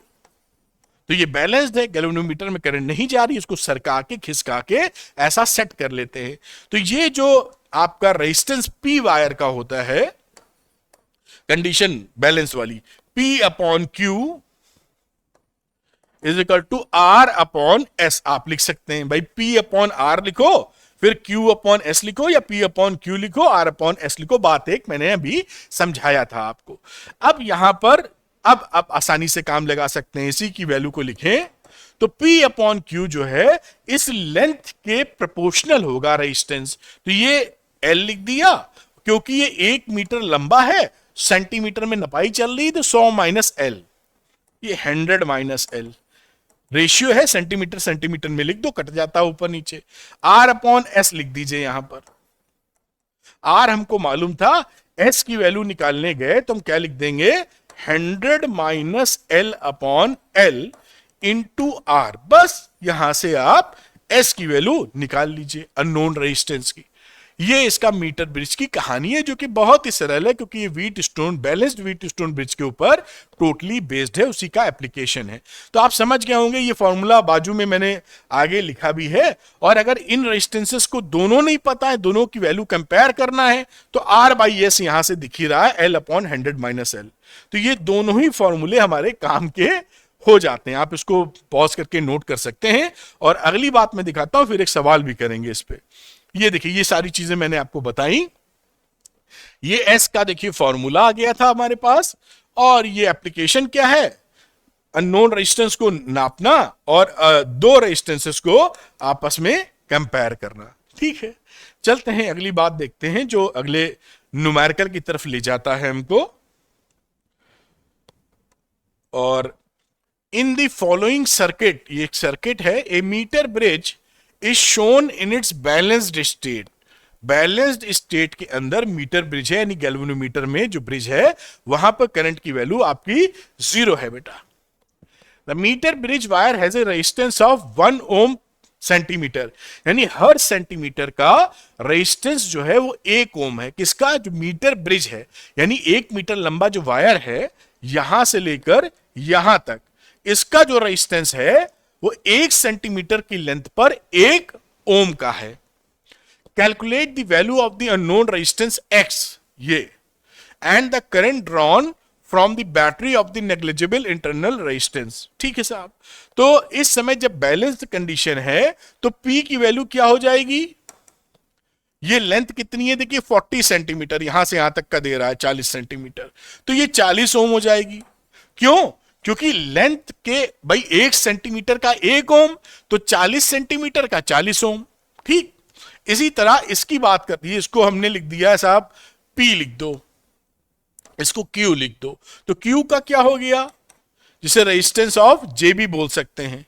तो ये बैलेंस्ड है, गैल्वेनोमीटर में करंट नहीं जा रही, इसको सरका के खिसका के ऐसा सेट कर लेते हैं। तो ये जो आपका रेजिस्टेंस पी वायर का होता है, कंडीशन बैलेंस वाली, P upon Q is equal to R upon S आप लिख सकते हैं। भाई P अपॉन R लिखो, फिर Q अपॉन S लिखो, या P अपॉन Q लिखो, R अपॉन S लिखो। बात एक मैंने अभी समझाया था आपको। अब यहां पर अब आप आसानी से काम लगा सकते हैं, इसी की वैल्यू को लिखें तो P अपॉन Q जो है इस लेंथ के प्रोपोर्शनल होगा रेजिस्टेंस। तो ये L लिख दिया, क्योंकि ये 1 मीटर लंबा है, सेंटीमीटर में नपाई चल रही, तो 100 माइनस एल, ये 100 माइनस एल रेशियो है, सेंटीमीटर सेंटीमीटर में लिख दो, कट जाता है ऊपर नीचे। आर अपॉन एस लिख दीजिए यहां पर। आर हमको मालूम था, एस की वैल्यू निकालने गए तो हम क्या लिख देंगे, 100 minus L upon L into R. बस यहां से आप एस की वैल्यू निकाल लीजिए अननोन रेजिस्टेंस की। ये इसका मीटर ब्रिज की कहानी है, जो कि बहुत ही सरल है, क्योंकि ये wheat stone, balanced Wheatstone bridge के ऊपर टोटली बेस्ड है, उसी का एप्लीकेशन है। तो आप समझ गए होंगे, ये फॉर्मूला बाजू में मैंने आगे लिखा भी है। और अगर इन रेजिस्टेंसेस को दोनों नहीं पता है, दोनों की वैल्यू कंपेयर करना है, तो आर बाई एस यहां से दिख ही रहा है, एल अपॉन 100 माइनस एल। तो ये दोनों ही फॉर्मूले हमारे काम के हो जाते हैं। आप इसको पॉज करके नोट कर सकते हैं, और अगली बात मैं दिखाता हूं, फिर एक सवाल भी करेंगे इस पे। ये देखिए, ये सारी चीजें मैंने आपको बताई। ये एस का देखिए फॉर्मूला आ गया था हमारे पास, और ये एप्लीकेशन क्या है, अननोन रेजिस्टेंस को नापना और दो रेजिस्टेंसेस को आपस में कंपेयर करना। ठीक है, चलते हैं अगली बात देखते हैं, जो अगले न्यूमेरिकल की तरफ ले जाता है हमको। और इन द फॉलोइंग सर्किट, ये एक सर्किट है, a metre bridge is shown in its balanced state. Balanced state के अंदर मीटर ब्रिज है, यानी गैल्वेनोमीटर में जो ब्रिज है वहां पर करंट की वैल्यू आपकी 0 है बेटा। The metre bridge wire has a resistance of 1 ohm centimetre, यानी हर सेंटीमीटर का रेजिस्टेंस जो है वो 1 ओम है। किसका, जो मीटर ब्रिज है, यानी 1 मीटर लंबा जो वायर है यहां से लेकर यहां तक, इसका जो रेजिस्टेंस है वो 1 सेंटीमीटर की लेंथ पर 1 ओम का है। Calculate the value of the unknown resistance X, ये, and the current drawn from the battery of the negligible internal resistance. ठीक है साहब, तो इस समय जब बैलेंस्ड कंडीशन है तो P की वैल्यू क्या हो जाएगी, ये लेंथ कितनी है देखिए 40 सेंटीमीटर, यहां से यहां तक का दे रहा है 40 सेंटीमीटर, तो ये 40 ओम हो जाएगी। क्यों, क्योंकि लेंथ के भाई 1 सेंटीमीटर का 1 ओम, तो 40 सेंटीमीटर का 40 ओम। ठीक, इसी तरह इसकी बात करती है, इसको हमने लिख दिया है साहब P लिख दो, इसको Q लिख दो, तो Q का क्या हो गया, जिसे रेजिस्टेंस ऑफ J भी बोल सकते हैं।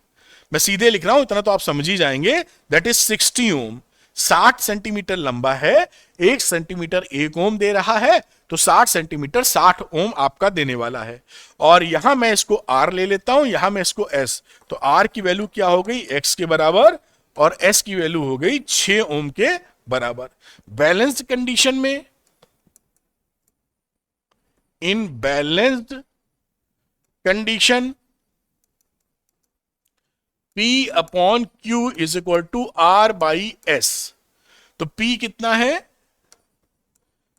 मैं सीधे लिख रहा हूं, इतना तो आप समझ ही जाएंगे, दैट इज 60 ओम। 60 सेंटीमीटर लंबा है, 1 सेंटीमीटर 1 ओम दे रहा है, तो 60 सेंटीमीटर 60 ओम आपका देने वाला है। और यहां मैं इसको R ले लेता हूं, यहां मैं इसको S, तो R की वैल्यू क्या हो गई, X के बराबर, और S की वैल्यू हो गई 6 ओम के बराबर। बैलेंस्ड कंडीशन में, in balanced condition P upon Q is equal to R by S। तो P कितना है,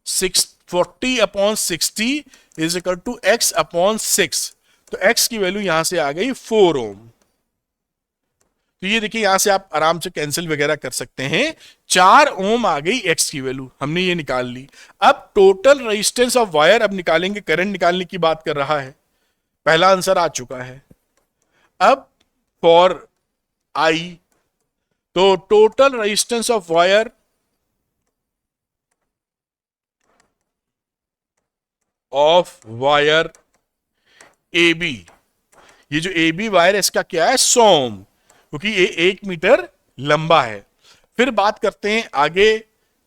40 upon 60 is equal to X upon 6, तो X की वैल्यू यहां से आ गई 4 ओम। तो ये देखिए, यहां से आप आराम से कैंसिल वगैरह कर सकते हैं, 4 ओम आ गई X की वैल्यू, हमने ये निकाल ली। अब टोटल रेजिस्टेंस ऑफ वायर अब निकालेंगे, करंट निकालने की बात कर रहा है, पहला आंसर आ चुका है। अब फॉर I, तो total resistance of wire AB, ये जो AB वायर है इसका क्या है, 100 ओम, क्योंकि ये 1 मीटर लंबा है। फिर बात करते हैं आगे,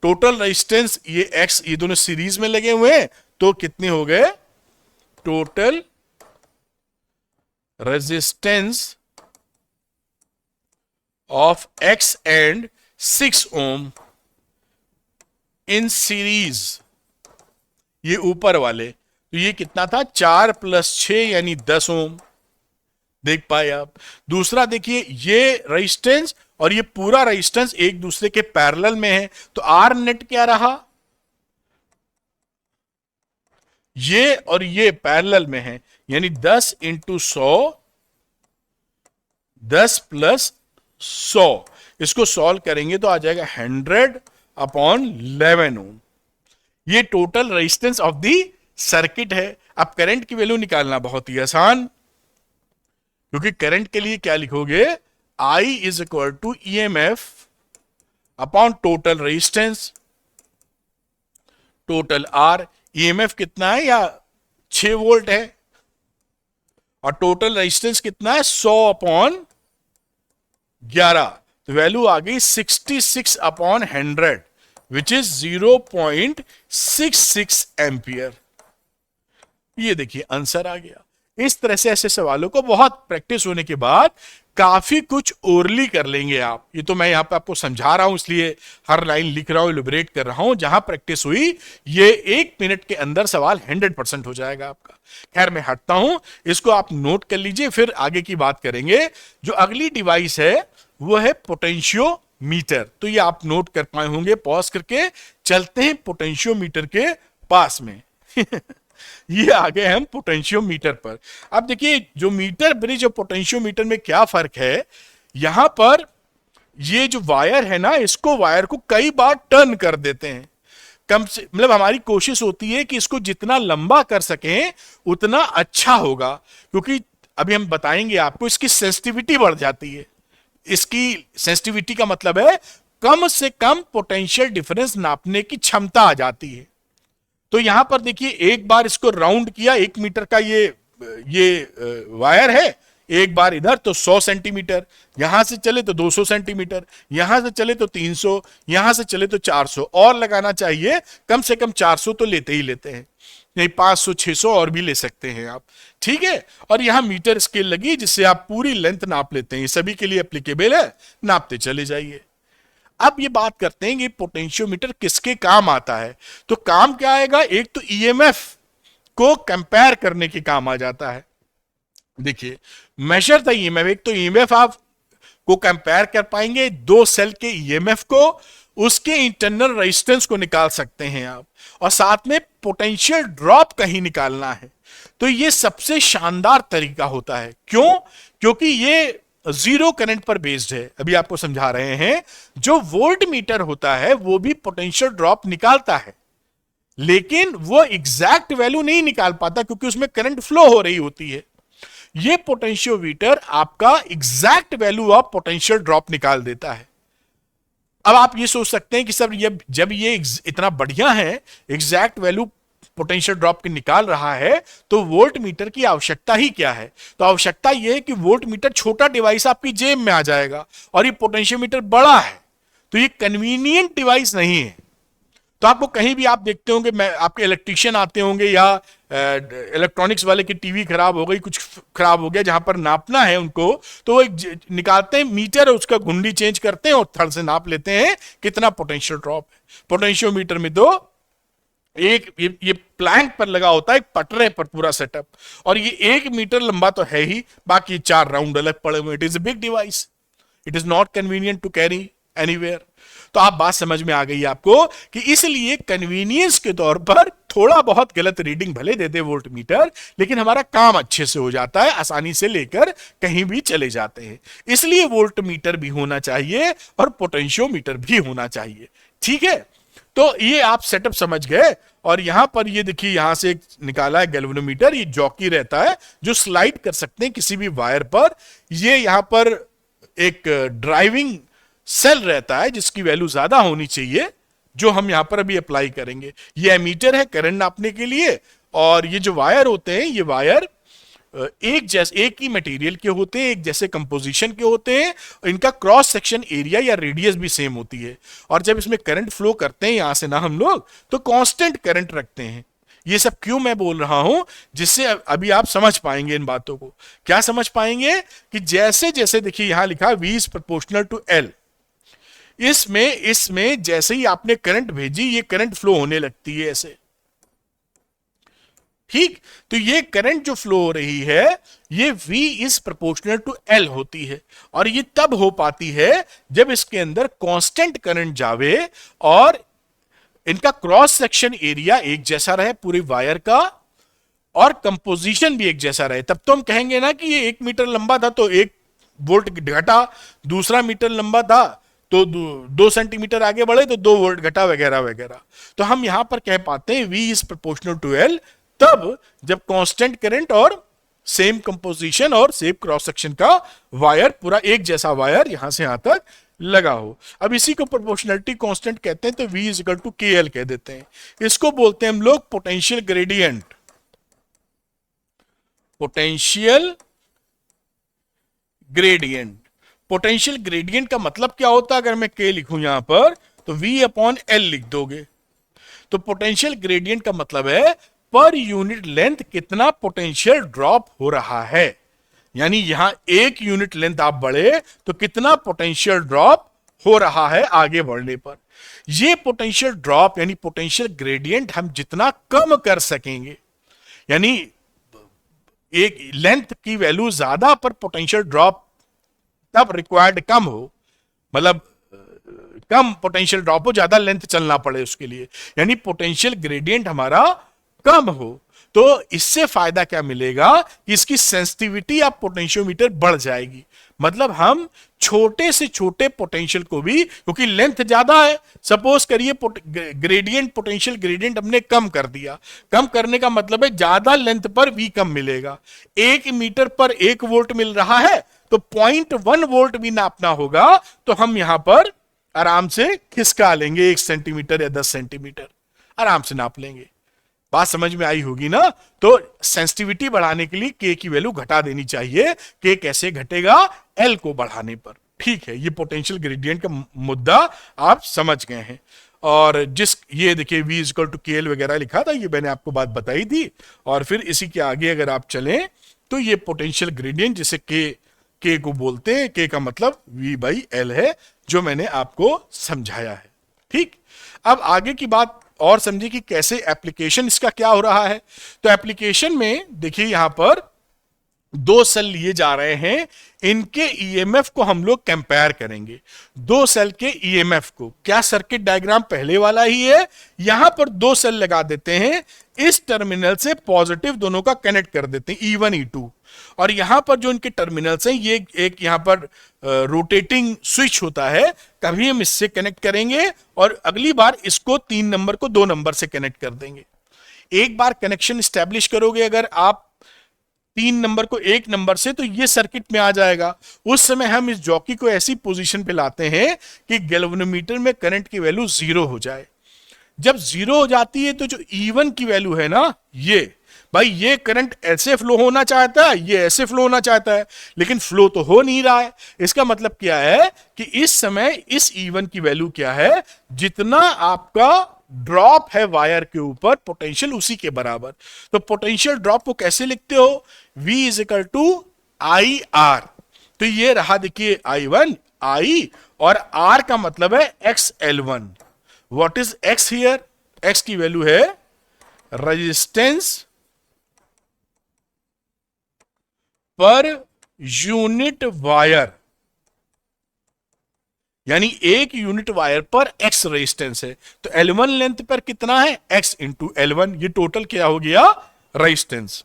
टोटल रेजिस्टेंस, ये X, ये दोनों सीरीज में लगे हुए हैं, तो कितने हो गए, total resistance of X and 6 ohm in series, ये ऊपर वाले, तो ये कितना था, 4 + 6 यानी 10 ओम, देख पाए आप। दूसरा देखिए, ये रेजिस्टेंस और ये पूरा रेजिस्टेंस एक दूसरे के पैरेलल में है, तो आर नेट क्या रहा, ये और ये पैरेलल में है, यानी 10 × 100, 10 + 100, इसको सॉल्व करेंगे तो आ जाएगा 100 अपॉन 11 ओम। ये total resistance of the circuit है। अब करंट की वैल्यू निकालना बहुत ही आसान, क्योंकि करंट के लिए क्या लिखोगे, I is equal to EMF upon total resistance. Total R, EMF कितना है, या 6 वोल्ट है, और टोटल रेजिस्टेंस कितना है 100 अपॉन 11, तो वैल्यू आ गई 66 अपॉन 100 विच इज 0.66 एम्पियर। ये देखिए आंसर आ गया। इस तरह से ऐसे सवालों को बहुत प्रैक्टिस होने के बाद काफी कुछ ओरली कर लेंगे आप। ये तो मैं यहां पे आपको समझा रहा हूं, इसलिए हर लाइन लिख रहा हूं, इलुबरेट कर रहा हूं। जहां प्रैक्टिस हुई ये 1 मिनट के अंदर सवाल 100% हो जाएगा आपका। खैर मैं हटता हूं, इसको आप नोट कर लीजिए, फिर आगे की बात करेंगे। जो अगली डिवाइस है वो है पोटेंशियोमीटर। तो ये आप नोट कर पाए होंगे, पॉज करके चलते हैं पोटेंशियोमीटर के पास में। ये आ गए हम पोटेंशियोमीटर पर। अब देखिए जो मीटर ब्रिज और पोटेंशियोमीटर में क्या फर्क है, यहां पर ये जो वायर है ना, इसको वायर को कई बार टर्न कर देते हैं। कम से मतलब हमारी कोशिश होती है कि इसको जितना लंबा कर सकें उतना अच्छा होगा, क्योंकि अभी हम बताएंगे आपको इसकी सेंसिटिविटी बढ़ जाती है। इसकी सेंसिटिविटी का मतलब है कम से कम पोटेंशियल डिफरेंस नापने की क्षमता आ जाती है। तो यहां पर देखिए एक बार इसको राउंड किया, 1 मीटर का ये वायर है, एक बार इधर तो 100 सेंटीमीटर, यहां से चले तो 200 सेंटीमीटर, यहां से चले तो 300, यहां से चले तो 400, और लगाना चाहिए कम से कम 400 तो लेते ही लेते हैं, नहीं 500 600 और भी ले सकते हैं आप, ठीक है। और यहां मीटर स्केल लगी जिससे आप पूरी लेंथ नाप लेते हैं, ये सभी के लिए एप्लीकेबल है, नापते चले जाइए। अब ये बात करते हैं कि पोटेंशियोमीटर किसके काम आता है। तो काम क्या आएगा, एक तो ईएमएफ को कंपेयर करने के काम आ जाता है। देखिए मेजर द ईएमएफ, एक तो ईएमएफ आप को कंपेयर कर पाएंगे, 2 सेल के ईएमएफ को, उसके इंटरनल रेजिस्टेंस को निकाल सकते हैं आप, और साथ में पोटेंशियल ड्रॉप कहीं निकालना है। तो ये सबसे शानदार तरीका होता है। क्यों? क्योंकि ये जीरो करंट पर बेस्ड है। अभी आपको समझा रहे हैं, जो वोल्ट मीटर होता है वो भी पोटेंशियल ड्रॉप निकालता है, लेकिन वो एग्जैक्ट वैल्यू नहीं निकाल पाता क्योंकि उसमें करंट फ्लो हो रही होती है। ये पोटेंशियोमीटर आपका exact value of potential drop निकाल देता है। अब आप ये सोच सकते हैं कि सर जब ये इतना बढ़िया है, एग्जैक्ट वैल्यू पोटेंशियल ड्रॉप की निकाल रहा है, तो वोल्ट मीटर की आवश्यकता ही क्या है। तो आवश्यकता यह है कि वोल्ट मीटर छोटा डिवाइस आपकी जेब में आ जाएगा, और ये पोटेंशियोमीटर बड़ा है, तो ये कन्वीनियंट डिवाइस नहीं है। तो आपको कहीं भी आप देखते होंगे, मैं आपके इलेक्ट्रीशियन आते होंगे या इलेक्ट्रॉनिक्स वाले की टीवी खराब हो गई, कुछ खराब हो गया, जहां पर नापना है उनको, तो वो निकालते हैं मीटर और उसका घुंडी चेंज करते हैं और थर्ड से नाप लेते हैं कितना पोटेंशियल ड्रॉप है। पोटेंशियोमीटर में तो एक ये प्लैंक पर लगा होता है, एक पटरे पर पूरा सेटअप, और ये 1 मीटर लंबा तो है ही, बाकी 4 राउंड अलग पड़े हुए। It is a big device, it is not convenient to carry anywhere. तो आप बात समझ में आ गई आपको कि इसलिए कन्वीनियंस के तौर पर थोड़ा बहुत गलत रीडिंग भले दे दे वोल्ट मीटर, लेकिन हमारा काम अच्छे से हो जाता है, आसानी से लेकर कहीं भी चले जाते हैं। इसलिए वोल्ट मीटर भी होना चाहिए और पोटेंशियोमीटर भी होना चाहिए, ठीक है। तो ये आप सेटअप समझ गए। और यहां पर ये देखिए, यहां से एक निकाला है गैल्वेनोमीटर, ये जॉकी रहता है जो स्लाइड कर सकते हैं किसी भी वायर पर। ये यहां पर एक ड्राइविंग सेल रहता है जिसकी वैल्यू ज्यादा होनी चाहिए, जो हम यहां पर अभी अप्लाई करेंगे। ये एमीटर है करंट नापने के लिए, और ये जो वायर होते हैं, ये वायर एक ही मटेरियल के होते हैं, एक जैसे कंपोजिशन के होते हैं, इनका क्रॉस सेक्शन एरिया या रेडियस भी सेम होती है। और जब इसमें करंट फ्लो करते हैं यहां से ना हम लोग, तो कांस्टेंट करंट रखते हैं। ये सब क्यों मैं बोल रहा हूं, जिससे अभी आप समझ पाएंगे इन बातों को। क्या समझ पाएंगे कि जैसे जैसे देखिए यहां लिखा V is proportional to L, इसमें जैसे ही आपने करंट भेजी, ये करंट फ्लो होने लगती है ऐसे, ठीक। तो ये करंट जो फ्लो हो रही है, ये V is proportional to L होती है, और ये तब हो पाती है जब इसके अंदर कांस्टेंट करंट जावे और इनका क्रॉस सेक्शन एरिया एक जैसा रहे पूरे वायर का, और कंपोजिशन भी एक जैसा रहे। तब तो हम कहेंगे ना कि ये 1 मीटर लंबा था तो 1 वोल्ट घटा, दूसरा मीटर लंबा था तो 2 सेंटीमीटर आगे बढ़े तो 2 वोल्ट घटा, वगैरह वगैरह। तो हम यहां पर कह पाते हैं V is proportional to L तब जब कांस्टेंट करंट और सेम कंपोजिशन और सेम क्रॉस सेक्शन का वायर, पूरा एक जैसा वायर यहां से यहां तक लगा हो। अब इसी को प्रोपोर्शनलिटी कांस्टेंट कहते हैं, तो V इज इक्वल टू के एल कह देते हैं। इसको बोलते हैं हम लोग potential gradient. Potential gradient, potential gradient का मतलब क्या होता है? अगर मैं के लिखूं यहां पर तो V अपॉन एल लिख दोगे। तो पोटेंशियल ग्रेडियंट का मतलब है पर यूनिट लेंथ कितना पोटेंशियल ड्रॉप हो रहा है, यानी यहां एक यूनिट लेंथ आप बढ़े तो कितना पोटेंशियल ड्रॉप हो रहा है आगे बढ़ने पर। ये पोटेंशियल ड्रॉप यानी पोटेंशियल ग्रेडियंट हम जितना कम कर सकेंगे, यानी एक लेंथ की वैल्यू ज्यादा पर पोटेंशियल ड्रॉप तब रिक्वायर्ड कम हो, मतलब कम पोटेंशियल ड्रॉप हो, ज्यादा लेंथ चलना पड़े उसके लिए, यानी पोटेंशियल ग्रेडियंट हमारा कम हो। तो इससे फायदा क्या मिलेगा कि इसकी सेंसिटिविटी ऑफ पोटेंशियोमीटर बढ़ जाएगी। मतलब हम छोटे से छोटे पोटेंशियल को भी, क्योंकि लेंथ ज्यादा है, सपोज करिए ग्रेडियंट पोटेंशियल ग्रेडियंट हमने कम कर दिया, कम करने का मतलब है ज्यादा लेंथ पर V कम मिलेगा। 1 मीटर पर 1 वोल्ट मिल रहा है तो 0.1 वोल्ट भी नापना होगा, तो हम यहां पर आराम से खिसका लेंगे 1 सेंटीमीटर या 10 सेंटीमीटर, आराम से नाप लेंगे। बात समझ में आई होगी ना? तो सेंसिटिविटी बढ़ाने के लिए के की वैल्यू घटा देनी चाहिए। के कैसे घटेगा? एल को बढ़ाने पर। ठीक है, ये पोटेंशियल ग्रेडियंट का मुद्दा आप समझ गए हैं। और जिस ये देखिए V इक्वल टू के एल वगैरह लिखा था, ये मैंने आपको बात बताई थी। और फिर इसी के आगे अगर आप चलें तो ये पोटेंशियल ग्रेडियंट जिसे के को बोलते हैं, के का मतलब V बाई एल है, जो मैंने आपको समझाया है। ठीक, अब आगे की बात और समझिए कि कैसे एप्लीकेशन इसका क्या हो रहा है। तो एप्लीकेशन में देखिए यहां पर 2 सेल लिए जा रहे हैं, इनके ईएमएफ को हम लोग कंपेयर करेंगे। 2 सेल के ईएमएफ को, क्या सर्किट डायग्राम पहले वाला ही है, यहां पर 2 सेल लगा देते हैं, इस टर्मिनल से पॉजिटिव दोनों का कनेक्ट कर देते हैं E1 E2, और यहां पर जो इनके टर्मिनल्स हैं, ये एक यहां पर रोटेटिंग स्विच होता है, कभी हम इससे कनेक्ट करेंगे और अगली बार इसको 3 नंबर को 2 नंबर से कनेक्ट कर देंगे। एक बार कनेक्शन स्टैब्लिश करोगे अगर आप 3 नंबर को 1 नंबर से, तो ये सर्किट में आ जाएगा। उस समय हम इस जॉकी को ऐसी पोजीशन पे लाते हैं कि गैल्वेनोमीटर में करंट की वैल्यू 0 हो जाए। जब 0 हो जाती है तो जो E1 की वैल्यू है ना, ये भाई ये करंट ऐसे फ्लो होना चाहता है, ये ऐसे फ्लो होना चाहता है, लेकिन फ्लो तो हो नहीं रहा है। इसका मतलब क्या है कि इस समय इस E1 की वैल्यू क्या है, जितना आपका ड्रॉप है वायर के ऊपर पोटेंशियल उसी के बराबर। तो पोटेंशियल ड्रॉप को कैसे लिखते हो? V is equal to I R. तो ये रहा देखिए I1 I, और R का मतलब है XL1। What is X here? X की वैल्यू है रेजिस्टेंस पर यूनिट वायर, यानी एक यूनिट वायर पर X रेजिस्टेंस है। तो L1 लेंथ पर कितना है? X इंटू L1, ये टोटल क्या हो गया? रेजिस्टेंस।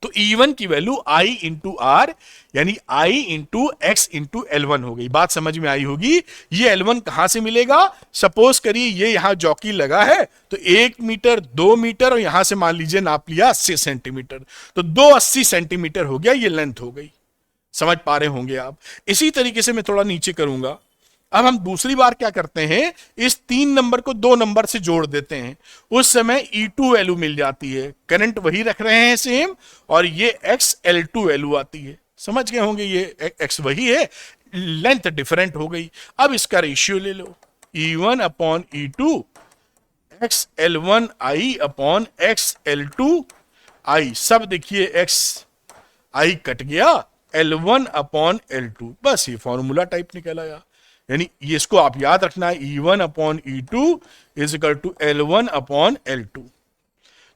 तो E1 की वैल्यू I इंटू आर, यानी I into X into L1 हो गई। बात समझ में आई होगी। ये L1 कहां से मिलेगा? सपोज करिए ये यहां जॉकी लगा है, तो 1 मीटर 2 मीटर, और यहां से मान लीजिए नाप लिया 80 सेंटीमीटर, तो 280 सेंटीमीटर हो गया, ये लेंथ हो गई। समझ पा रहे होंगे आप। इसी तरीके से मैं थोड़ा नीचे करूंगा। अब हम दूसरी बार क्या करते हैं, इस 3 नंबर को 2 नंबर से जोड़ देते हैं, उस समय E2 वैल्यू मिल जाती है, करंट वही रख रहे हैं सेम, और ये XL2 वैल्यू आती है। समझ गए होंगे, ये X वही है, लेंथ डिफरेंट हो गई। अब इसका रेशियो ले लो, E1 upon E2 XL1 I upon XL2 I, सब देखिए X I कट गया, L1 अपॉन L2, बस ये फॉर्मूला टाइप निकल आया। यानी ये इसको आप याद रखना है, E1 upon E2 is equal to L1 upon L2।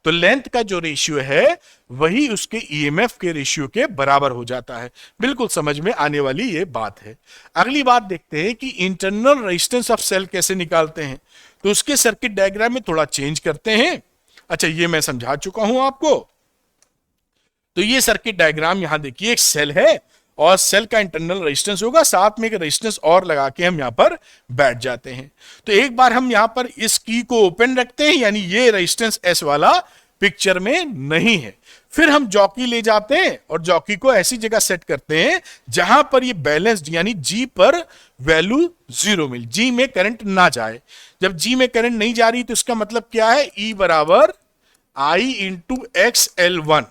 तो लेंथ का जो रेशियो है वही उसके ईएमएफ के रेशियो के बराबर हो जाता है। बिल्कुल समझ में आने वाली ये बात है। अगली बात देखते हैं कि इंटरनल रेजिस्टेंस ऑफ सेल कैसे निकालते हैं। तो उसके सर्किट डायग्राम में थोड़ा चेंज करते हैं। अच्छा, ये मैं समझा चुका हूं आपको। तो ये सर्किट डायग्राम यहां देखिए, एक सेल है और सेल का इंटरनल रेजिस्टेंस होगा, साथ में एक रेजिस्टेंस और लगा के हम यहां पर बैठ जाते हैं। तो एक बार हम यहां पर इस की को ओपन रखते हैं, यानी ये रेजिस्टेंस एस वाला पिक्चर में नहीं है। फिर हम जॉकी ले जाते हैं और जॉकी को ऐसी जगह सेट करते हैं जहां पर ये बैलेंस्ड यानी जी पर वैल्यू 0 मिल, जी में करंट ना जाए। जब जी में करंट नहीं जा रही तो इसका मतलब क्या है, ई बराबर आई इंटू एक्स एल वन।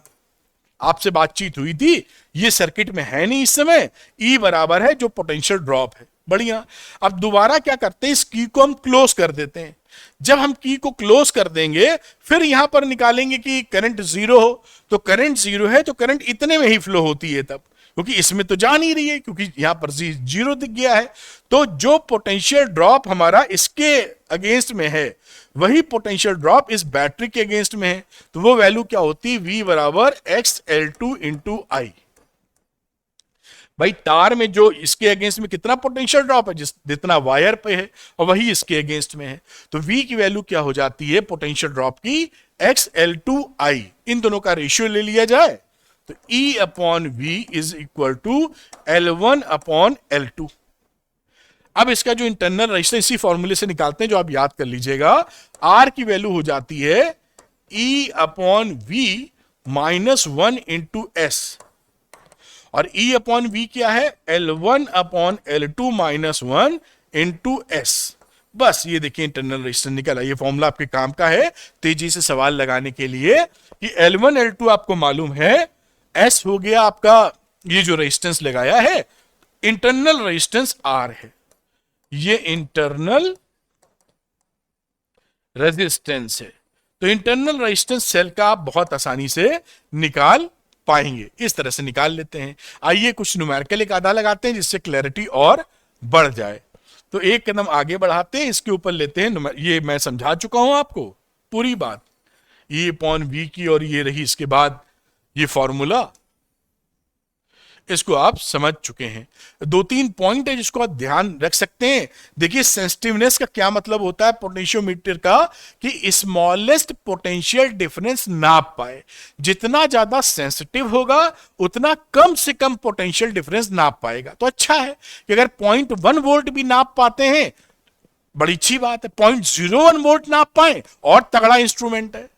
आपसे बातचीत हुई थी, ये सर्किट में है नहीं इस समय, ई बराबर है जो पोटेंशियल ड्रॉप है। बढ़िया। अब दोबारा क्या करते हैं, इस की को हम क्लोज कर देते हैं। जब हम की को क्लोज कर देंगे फिर यहां पर निकालेंगे कि करंट 0 हो, तो करंट 0 है तो करंट इतने में ही फ्लो होती है तब, क्योंकि इसमें तो जा नहीं रही है क्योंकि यहां पर 0 दिख गया है। तो जो पोटेंशियल ड्रॉप हमारा इसके अगेंस्ट में है वही पोटेंशियल ड्रॉप इस बैटरी के अगेंस्ट में है। तो वो वैल्यू क्या होती है, V बराबर XL2 इंटू आई। भाई तार में जो इसके अगेंस्ट में कितना पोटेंशियल ड्रॉप है, जितना वायर पे है, और वही इसके अगेंस्ट में है। तो V की वैल्यू क्या हो जाती है पोटेंशियल ड्रॉप की, XL2I। इन दोनों का रेशियो ले लिया जाए तो E upon V is equal to L1 upon L2। अब इसका जो इंटरनल रजिस्टर इसी फॉर्मूले से निकालते हैं जो आप याद कर लीजिएगा। R की वैल्यू हो जाती है E upon V minus 1 into S, और E अपॉन V क्या है, L1 upon L2 minus 1 into S. बस ये देखिए इंटरनल रजिस्टर निकला। ये फॉर्मूला आपके काम का है तेजी से सवाल लगाने के लिए कि L1 L2 आपको मालूम है, S हो गया आपका ये जो रेजिस्टेंस लगाया है, इंटरनल रेजिस्टेंस R है, ये इंटरनल रेजिस्टेंस है। तो इंटरनल रेजिस्टेंस सेल का आप बहुत आसानी से निकाल पाएंगे। इस तरह से निकाल लेते हैं। आइए कुछ न्यूमेरिकल एक आधा लगाते हैं जिससे क्लैरिटी और बढ़ जाए। तो एक कदम आगे बढ़ाते हैं, इसके ऊपर लेते हैं, ये मैं समझा चुका हूं आपको पूरी बात, E अपॉन V की, और ये रही इसके बाद ये फॉर्मूला, इसको आप समझ चुके हैं। 2-3 पॉइंट है जिसको आप ध्यान रख सकते हैं। देखिए सेंसिटिवनेस का क्या मतलब होता है पोटेंशियोमीटर का, कि स्मॉलेस्ट पोटेंशियल डिफरेंस नाप पाए। जितना ज्यादा सेंसिटिव होगा उतना कम से कम पोटेंशियल डिफरेंस नाप पाएगा। तो अच्छा है कि अगर 0.1 वोल्ट भी नाप पाते हैं, बड़ी अच्छी बात है। 0.01 वोल्ट नाप पाए और तगड़ा इंस्ट्रूमेंट है।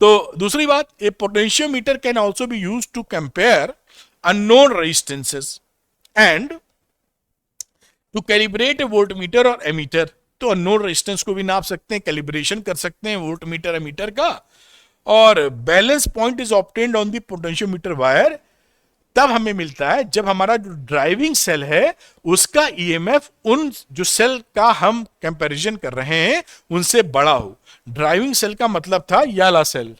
तो दूसरी बात, a potentiometer can also be use to compare unknown resistances and to calibrate a voltmeter और एमीटर। तो अननोन रेजिस्टेंस को भी नाप सकते हैं, कैलिब्रेशन कर सकते हैं वोल्टमीटर एमीटर का। और balance point is obtained on the potentiometer wire तब हमें मिलता है जब हमारा जो ड्राइविंग सेल है उसका ईएमएफ उन जो सेल का हम कंपैरिजन कर रहे हैं उनसे बड़ा हो। ड्राइविंग सेल का मतलब था ये वाला सेल,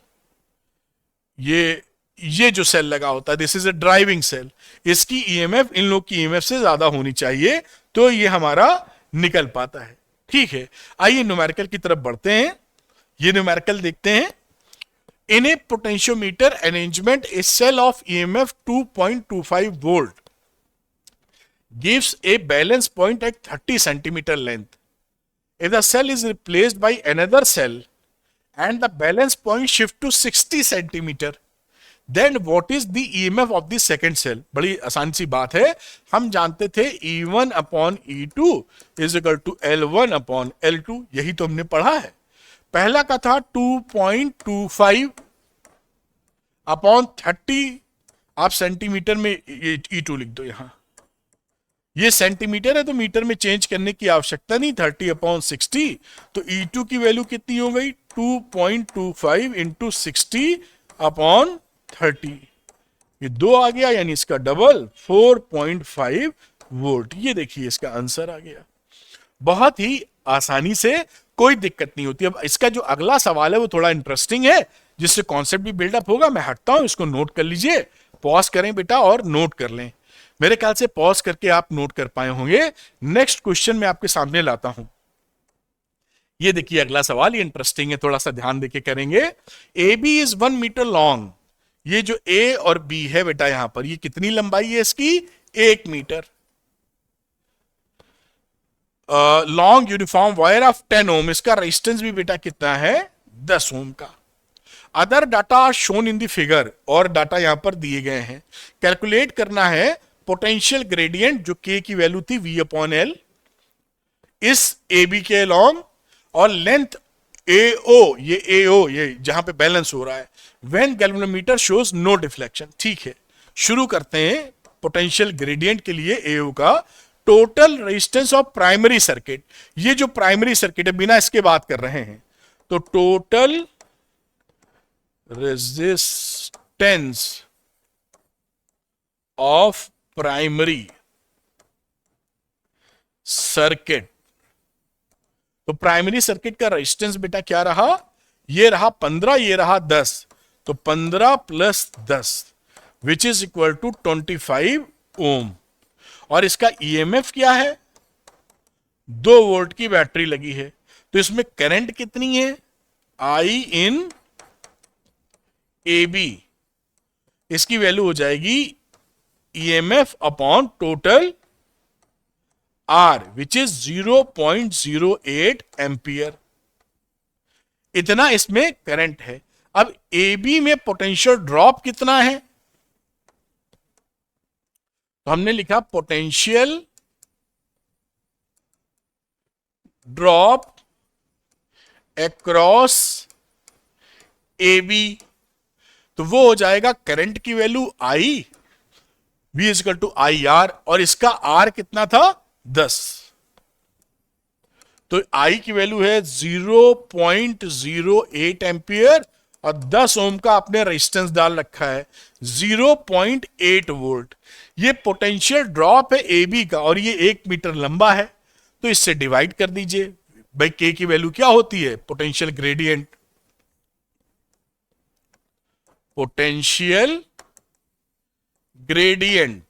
ये जो सेल लगा होता है, this is a driving cell, इसकी ईएमएफ इन लोग की ईएमएफ से ज्यादा होनी चाहिए तो ये हमारा निकल पाता है। ठीक है, आइए न्यूमेरिकल की तरफ बढ़ते हैं। ये न्यूमेरिकल देखते हैं। In a potentiometer arrangement a cell of EMF 2.25 volt gives a balance point at 30 centimeter length. If the cell is replaced by another cell and the balance point shift to 60 centimeter, then what is the EMF of the second cell? बड़ी आसान सी बात है, हम जानते थे E1 upon E2 is equal to L1 upon L2, यही तो हमने पढ़ा है। पहला का था 2.25 अपॉन 30, आप सेंटीमीटर में E2 लिख दो, यहां ये सेंटीमीटर है तो मीटर में चेंज करने की आवश्यकता नहीं, 30 अपॉन 60। तो E2 की वैल्यू कितनी हो गई, 2.25 इंटू 60 अपॉन 30, ये 2 आ गया, यानी इसका डबल 4.5 वोल्ट। ये देखिए इसका आंसर आ गया। बहुत ही आसानी से, कोई दिक्कत नहीं होती। अब इसका जो अगला सवाल है वो थोड़ा इंटरेस्टिंग है जिससे कॉन्सेप्ट भी बिल्डअप होगा। मैं हटता हूं, इसको नोट कर लीजिए, पॉज करें बेटा और नोट कर लें। मेरे ख्याल से पॉज करके आप नोट कर पाए होंगे। नेक्स्ट क्वेश्चन मैं आपके सामने लाता हूं। ये देखिए अगला सवाल, ये इंटरेस्टिंग है, थोड़ा सा ध्यान देके करेंगे। A B is 1 metre long. ये जो ए और बी है बेटा यहां पर, ये कितनी लंबाई है इसकी, 1 metre. Long uniform wire of 10 ohm, इसका रेजिस्टेंस भी बेटा कितना है, 10 ओम का। Other data shown in the figure, और डाटा यहां पर दिए गए हैं। कैलकुलेट करना है पोटेंशियल ग्रेडियंट जो के की वैल्यू थी V अपॉन एल इस ए बी के लॉन्ग, और लेंथ AO, ये AO, ये जहां पे बैलेंस हो रहा है, when galvanometer shows no deflection. ठीक है, शुरू करते हैं पोटेंशियल ग्रेडियंट के लिए AO का। Total resistance of primary circuit, ये जो प्राइमरी सर्किट है बिना इसके बात कर रहे हैं, तो total resistance of primary circuit, तो प्राइमरी सर्किट का रेजिस्टेंस बेटा क्या रहा, ये रहा 15, ये रहा 10, तो 15 plus 10 which is equal to 25 ohm. और इसका ईएमएफ क्या है, 2 वोल्ट की बैटरी लगी है, तो इसमें करंट कितनी है, आई इन ए बी, इसकी वैल्यू हो जाएगी EMF upon total R which is 0.08 ampere, इतना इसमें करंट है। अब ए बी में पोटेंशियल ड्रॉप कितना है, तो हमने लिखा potential drop across A B, तो वो हो जाएगा करंट की value I, V is equal to I R, और इसका R कितना था 10, तो I की वैल्यू है 0.08 एम्पियर, और 10 ओम का आपने रेजिस्टेंस डाल रखा है 0.8 वोल्ट। ये पोटेंशियल ड्रॉप है AB का, और ये 1 मीटर लंबा है, तो इससे डिवाइड कर दीजिए भाई। K की वैल्यू क्या होती है, पोटेंशियल ग्रेडियंट, पोटेंशियल ग्रेडियंट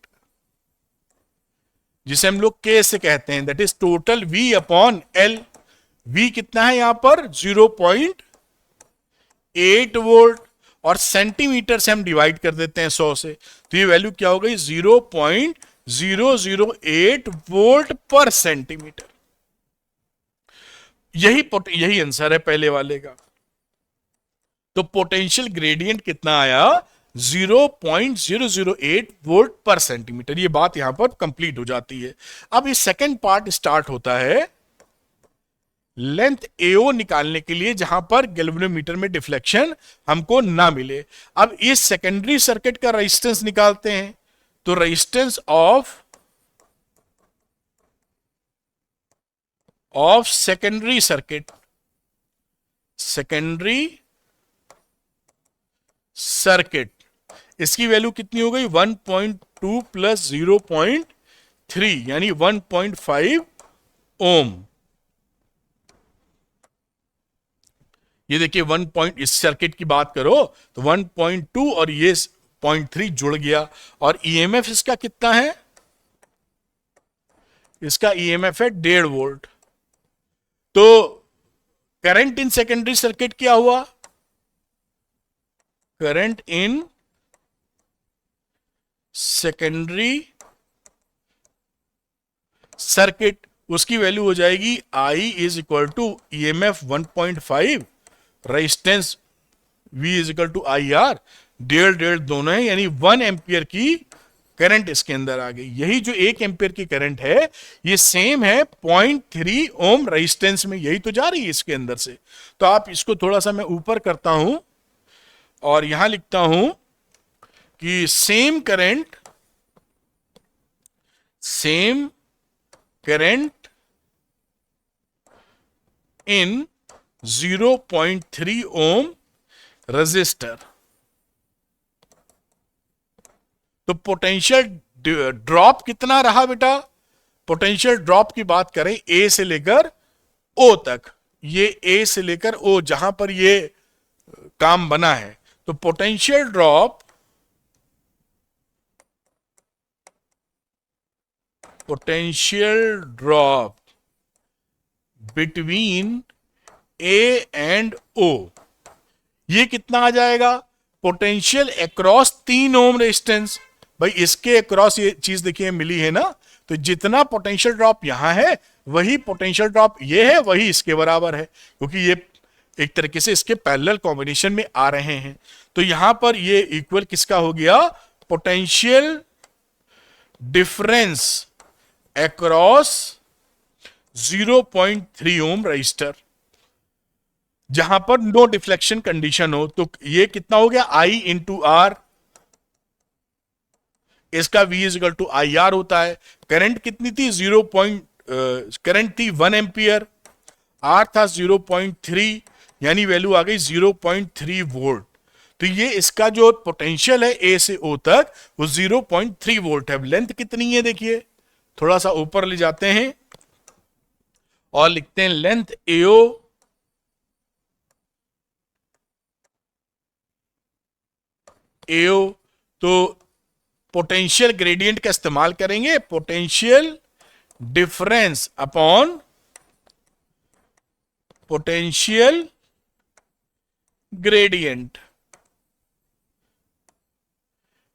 जिसे हम लोग K से कहते हैं, that is total V upon L। V कितना है यहां पर 0.8 वोल्ट, और सेंटीमीटर से हम डिवाइड कर देते हैं 100 से, तो ये वैल्यू क्या हो गई 0.008 वोल्ट पर सेंटीमीटर। यही आंसर है पहले वाले का। तो पोटेंशियल ग्रेडियंट कितना आया, 0.008 वोल्ट पर सेंटीमीटर। ये बात यहां पर कंप्लीट हो जाती है। अब ये सेकंड पार्ट स्टार्ट होता है लेंथ AO निकालने के लिए, जहां पर गैल्वेनोमीटर में डिफ्लेक्शन हमको ना मिले। अब इस सेकेंडरी सर्किट का रेजिस्टेंस निकालते हैं, तो रेजिस्टेंस ऑफ सेकेंडरी सर्किट, इसकी वैल्यू कितनी हो गई 1.2 प्लस 0.3 यानी 1.5 ओम। ये देखिए 1 पॉइंट, इस सर्किट की बात करो तो 1.2 और ये 0.3 जुड़ गया, और ईएमएफ इसका कितना है, इसका ईएमएफ है 1.5 वोल्ट। तो करंट इन सेकेंडरी सर्किट क्या हुआ, करंट इन सेकेंडरी सर्किट, उसकी वैल्यू हो जाएगी I is equal to EMF 1.5, resistance V is equal to I R, 1.5 दोनों है, यानी 1 एम्पियर की करंट इसके अंदर आ गई। यही जो 1 एम्पियर की करंट है ये सेम है 0.3 ओम रेजिस्टेंस में, यही तो जा रही है इसके अंदर से। तो आप इसको थोड़ा सा मैं ऊपर करता हूं और यहां लिखता हूं कि same current in 0.3 ohm resistor. तो पोटेंशियल ड्रॉप कितना रहा बेटा, पोटेंशियल ड्रॉप की बात करें A से लेकर O तक, ये A से लेकर O जहां पर ये काम बना है, तो potential drop between A and O, ये कितना आ जाएगा, पोटेंशियल अक्रॉस 3 ओम रेजिस्टेंस। भाई इसके अक्रॉस ये चीज देखिए मिली है ना, तो जितना पोटेंशियल ड्रॉप यहां है वही पोटेंशियल ड्रॉप ये है, वही इसके बराबर है, क्योंकि ये एक तरीके से इसके पैरेलल कॉम्बिनेशन में आ रहे हैं। तो यहां पर ये इक्वल किसका हो गया, potential difference across 0.3 ohm resistor. जहां पर नो डिफ्लेक्शन कंडीशन हो। तो ये कितना हो गया, आई इंटू आर, इसका V is equal to I R होता है। करंट कितनी थी, करंट थी 1 एम्पियर, आर था 0.3, यानी वैल्यू आ गई 0.3 वोल्ट। तो ये इसका जो पोटेंशियल है ए से ओ तक वो 0.3 वोल्ट है। लेंथ कितनी है देखिए, थोड़ा सा ऊपर ले जाते हैं और लिखते हैं लेंथ एओ एओ। तो पोटेंशियल ग्रेडियंट का इस्तेमाल करेंगे, potential difference upon potential gradient.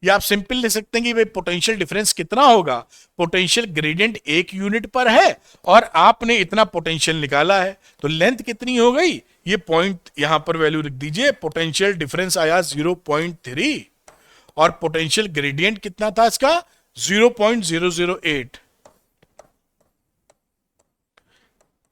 या आप सिंपल ले सकते हैं कि भाई पोटेंशियल डिफरेंस कितना होगा, पोटेंशियल ग्रेडियंट 1 यूनिट पर है और आपने इतना पोटेंशियल निकाला है, तो लेंथ कितनी हो गई, ये पॉइंट यहां पर वैल्यू लिख दीजिए। पोटेंशियल डिफरेंस आया 0.3 और पोटेंशियल ग्रेडियंट कितना था इसका, 0.008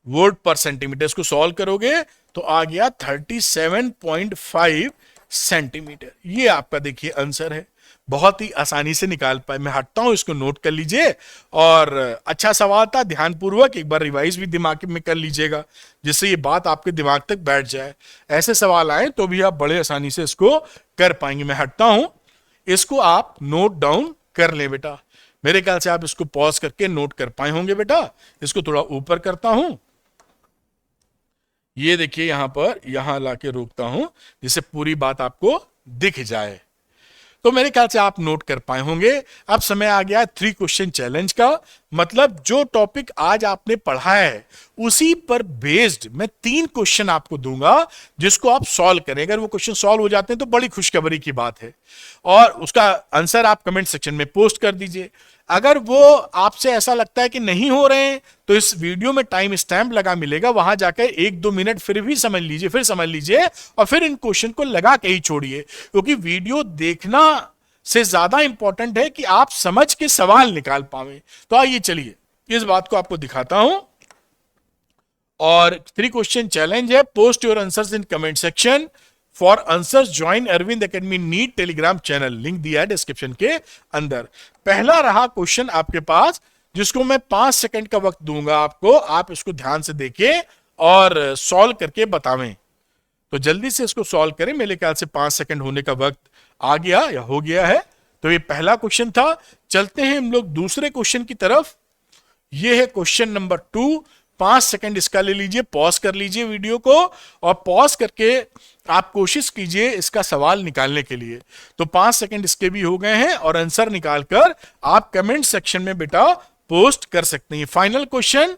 वोल्ट पर सेंटीमीटर। इसको सॉल्व करोगे तो आ गया 37.5 सेंटीमीटर। ये आपका देखिए आंसर है, बहुत ही आसानी से निकाल पाए। मैं हटता हूं, इसको नोट कर लीजिए। और अच्छा सवाल था, ध्यानपूर्वक एक बार रिवाइज भी दिमाग में कर लीजिएगा, जिससे ये बात आपके दिमाग तक बैठ जाए। ऐसे सवाल आए तो भी आप बड़े आसानी से इसको कर पाएंगे। मैं हटता हूं, इसको आप नोट डाउन कर लें बेटा। मेरे ख्याल से आप इसको पॉज करके नोट कर पाए होंगे बेटा। इसको थोड़ा ऊपर करता हूं, ये देखिए यहां पर, यहां लाके रोकता हूं जिससे पूरी बात आपको दिख जाए। तो मेरे ख्याल से आप नोट कर पाए होंगे। अब समय आ गया 3 क्वेश्चन चैलेंज का। मतलब जो टॉपिक आज आपने पढ़ा है उसी पर बेस्ड मैं 3 क्वेश्चन आपको दूंगा जिसको आप सॉल्व करें। अगर वो क्वेश्चन सॉल्व हो जाते हैं तो बड़ी खुशखबरी की बात है, और उसका आंसर आप कमेंट सेक्शन में पोस्ट कर दीजिए। अगर वो आपसे ऐसा लगता है कि नहीं हो रहे हैं तो इस वीडियो में टाइम स्टैंप लगा मिलेगा, वहां जाकर 1-2 मिनट फिर भी समझ लीजिए, फिर समझ लीजिए और फिर इन क्वेश्चन को लगा के ही छोड़िए। क्योंकि वीडियो देखना से ज्यादा इंपॉर्टेंट है कि आप समझ के सवाल निकाल पाए। तो आइए चलिए इस बात को आपको दिखाता हूं। और 3 क्वेश्चन चैलेंज है, post your answers in comment section. For answers join Arvind academy NEET Telegram channel, link दिया है डिस्क्रिप्शन के अंदर। पहला रहा क्वेश्चन आपके पास, जिसको मैं 5 सेकंड का वक्त दूंगा आपको, आप इसको ध्यान से देखिए और सॉल्व करके बतावें। तो जल्दी से इसको सॉल्व करें, मेरे ख्याल से 5 सेकंड होने का वक्त आ गया या हो गया है। तो ये पहला क्वेश्चन था। चलते हैं हम लोग दूसरे क्वेश्चन की तरफ। ये है क्वेश्चन नंबर 2। 5 सेकंड इसका ले लीजिए, पॉज कर लीजिए वीडियो को और पॉज करके आप कोशिश कीजिए इसका सवाल निकालने के लिए। तो 5 सेकंड इसके भी हो गए हैं और आंसर निकालकर आप कमेंट सेक्शन में बेटा पोस्ट कर सकते हैं। फाइनल क्वेश्चन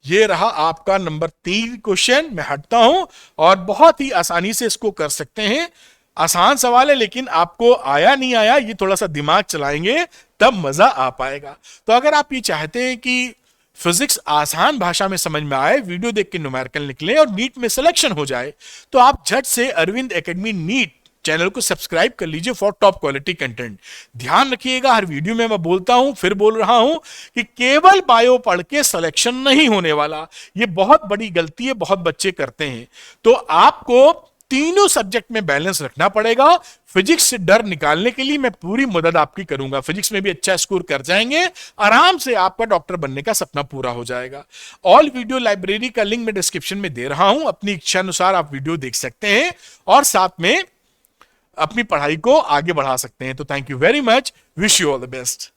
ये रहा आपका नंबर 3 क्वेश्चन। मैं हटता हूं और बहुत ही आसानी से इसको कर सकते हैं। आसान सवाल है, लेकिन आपको आया नहीं आया ये थोड़ा सा दिमाग चलाएंगे तब मजा आ पाएगा। तो अगर आप ये चाहते हैं कि फिजिक्स आसान भाषा में समझ में आए, वीडियो देख के न्यूमेरिकल निकले और नीट में सिलेक्शन हो जाए, तो आप झट से अरविंद एकेडमी नीट चैनल को सब्सक्राइब कर लीजिए फॉर टॉप क्वालिटी कंटेंट। ध्यान रखिएगा, हर वीडियो में मैं बोलता हूं, फिर बोल रहा हूं कि केवल बायो पढ़ के सिलेक्शन नहीं होने वाला। ये बहुत बड़ी गलती है, बहुत बच्चे करते हैं। तो आपको तीनों सब्जेक्ट में बैलेंस रखना पड़ेगा। फिजिक्स से डर निकालने के लिए मैं पूरी मदद आपकी करूंगा। फिजिक्स में भी अच्छा स्कोर कर जाएंगे, आराम से आपका डॉक्टर बनने का सपना पूरा हो जाएगा। ऑल वीडियो लाइब्रेरी का लिंक मैं डिस्क्रिप्शन में दे रहा हूं, अपनी इच्छा अनुसार आप वीडियो देख सकते हैं और साथ में अपनी पढ़ाई को आगे बढ़ा सकते हैं। तो thank you very much, wish you all the best.